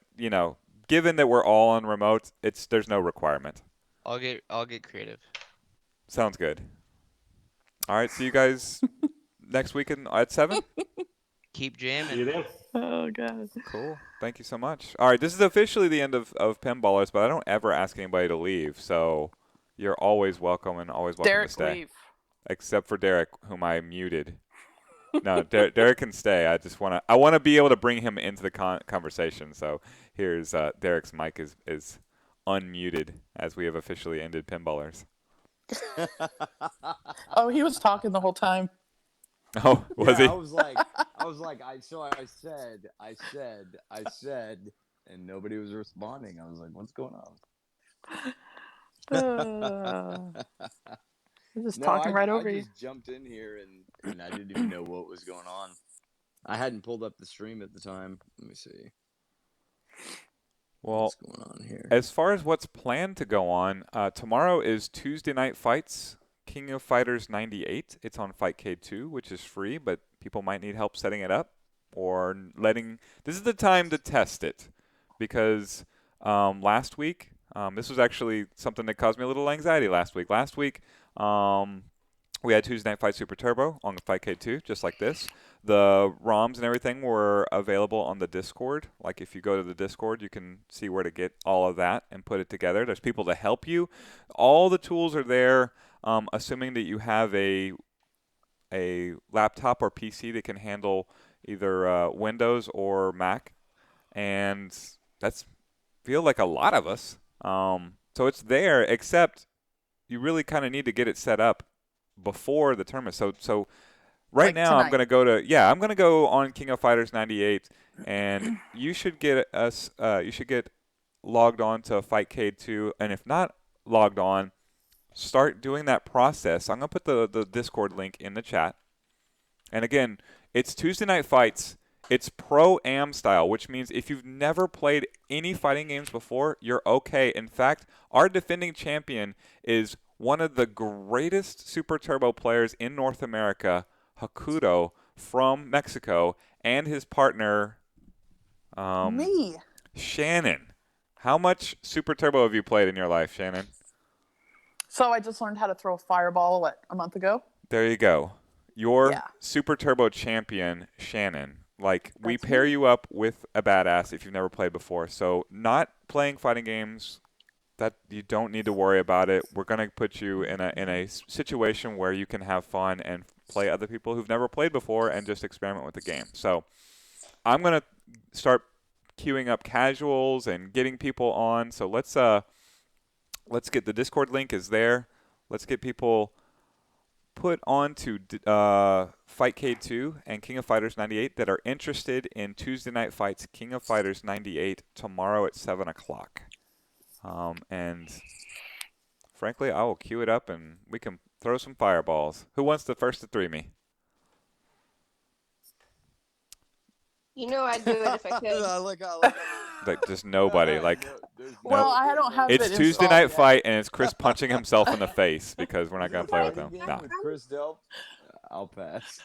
given that we're all on remote, there's no requirement. I'll get creative. Sounds good. All right, see you guys next weekend at 7. Keep jamming. See you then. Oh, God. Cool. Thank you so much. All right, this is officially the end of Pinballers, but I don't ever ask anybody to leave, so you're always welcome and always welcome to stay. Leave. Except for Derek, whom I muted. No, Derek can stay. I want to be able to bring him into the conversation. So here's Derek's mic is unmuted as we have officially ended Pinballers. Oh, he was talking the whole time. Oh, was he? I was like, I said, and nobody was responding. I was like, what's going on? He's just talking right over you. I just jumped in here and I didn't even know what was going on. I hadn't pulled up the stream at the time. Let me see. Well, what's going on here? As far as what's planned to go on, tomorrow is Tuesday Night Fights, King of Fighters 98. It's on Fightcade 2, which is free, but people might need help setting it up or this is the time to test it because last week, this was actually something that caused me a little anxiety last week. Last week, we had Tuesday Night Fight Super Turbo on the Fightcade 2, just like this. The ROMs and everything were available on the Discord. Like if you go to the Discord, you can see where to get all of that and put it together. There's people to help you. All the tools are there, assuming that you have a laptop or PC that can handle either Windows or Mac. And that's feel like a lot of us. So it's there, except you really kind of need to get it set up before the tournament. So right now tonight. I'm going to go on King of Fighters 98, and you should get logged on to Fightcade 2, and if not logged on, start doing that process. I'm going to put the Discord link in the chat. And again, it's Tuesday Night Fights. It's Pro-Am style, which means if you've never played any fighting games before, you're okay. In fact, our defending champion is one of the greatest Super Turbo players in North America, Hakuto from Mexico, and his partner, me, Shannon. How much Super Turbo have you played in your life, Shannon? So I just learned how to throw a fireball a month ago. There you go. Your Super Turbo champion, Shannon. We pair you up with a badass if you've never played before. So not playing fighting games, that you don't need to worry about it. We're going to put you in a situation where you can have fun and play other people who've never played before and just experiment with the game. So I'm going to start queuing up casuals and getting people on. So let's get the Discord link is there. Let's get people put on to Fightcade 2 and King of Fighters 98 that are interested in Tuesday Night Fights King of Fighters 98 tomorrow at 7 o'clock. And frankly, I will queue it up and we can throw some fireballs. Who wants the first to 3 me? I'd do it if I could. Just nobody. Well, I don't have It's Tuesday Night Fight, and it's Chris punching himself in the face because we're not going to play with him. No. With Chris Delp, I'll pass.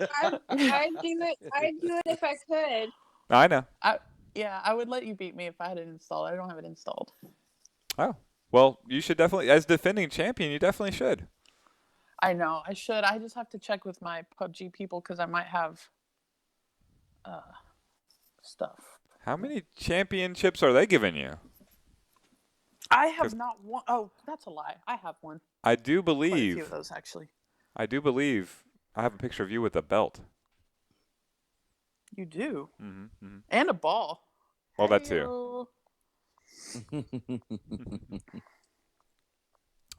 I'd do it if I could. I know. I would let you beat me if I had it installed. I don't have it installed. Oh. Well, you should definitely, as defending champion, you definitely should. I know. I should. I just have to check with my PUBG people because I might have stuff. How many championships are they giving you? I have not one. Oh, that's a lie. I have one. I do Quite a few believe. of those, actually. I do believe. I have a picture of you with a belt. You do. Mm-hmm. And a ball. Well, that too.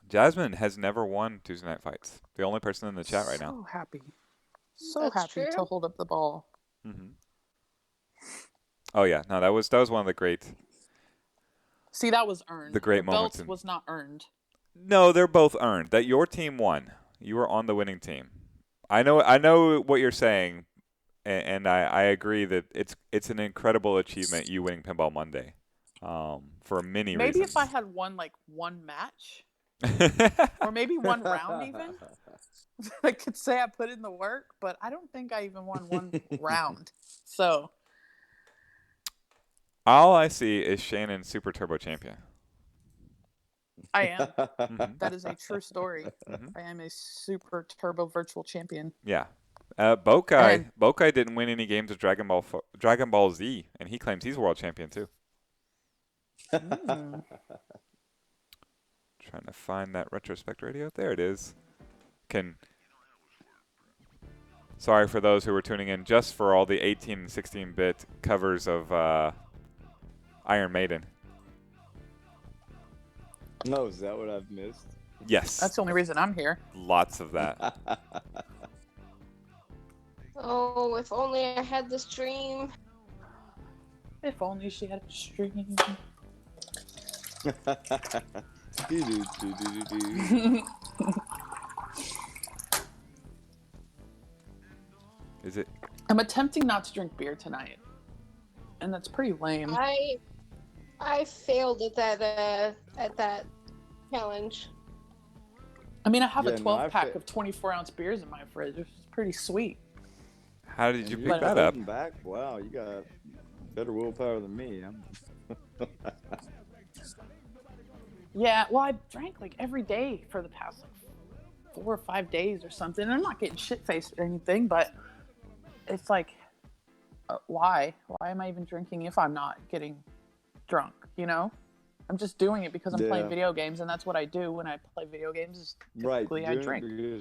Jasmine has never won Tuesday Night Fights. The only person in the chat right now. So happy. So That's happy true. to hold up the ball. Mm-hmm. Oh yeah, no, that was one of the great. See, that was earned. The great moments belt in- was not earned. No, they're both earned. That your team won. You were on the winning team. I know what you're saying, and I agree that it's an incredible achievement you winning Pinball Monday, for many reasons. Maybe if I had won like one match, or maybe one round even, I could say I put in the work. But I don't think I even won one round. So all I see is Shannon Super Turbo Champion. I am. Mhm. That is a true story. Mhm. I am a super turbo virtual champion. Yeah. Bokai And- Bokai didn't win any games of Dragon Ball Z, and he claims he's world champion too. Mm. Trying to find that retrospect radio. There it is. Sorry for those who were tuning in just for all the 18 and 16-bit covers of Iron Maiden. No, is that what I've missed? Yes. That's the only reason I'm here. Lots of that. Oh, if only I had this dream. If only she had a stream. Do-do-do-do-do-do. Is it? I'm attempting not to drink beer tonight, and that's pretty lame. I failed at that challenge. I mean, I have Yeah, a no, 12-pack of 24-ounce beers in my fridge, which is pretty sweet. How did you And pick you're that up? holding back? Wow, you got better willpower than me. Yeah, well, I drank like every day for the past like 4 or 5 days or something. And I'm not getting shit-faced or anything, but it's like, why? Why am I even drinking if I'm not getting drunk, you know? I'm just doing it because I'm playing Yeah. video games, and that's what I do when I play video games. Is Right. typically I doing it drink. because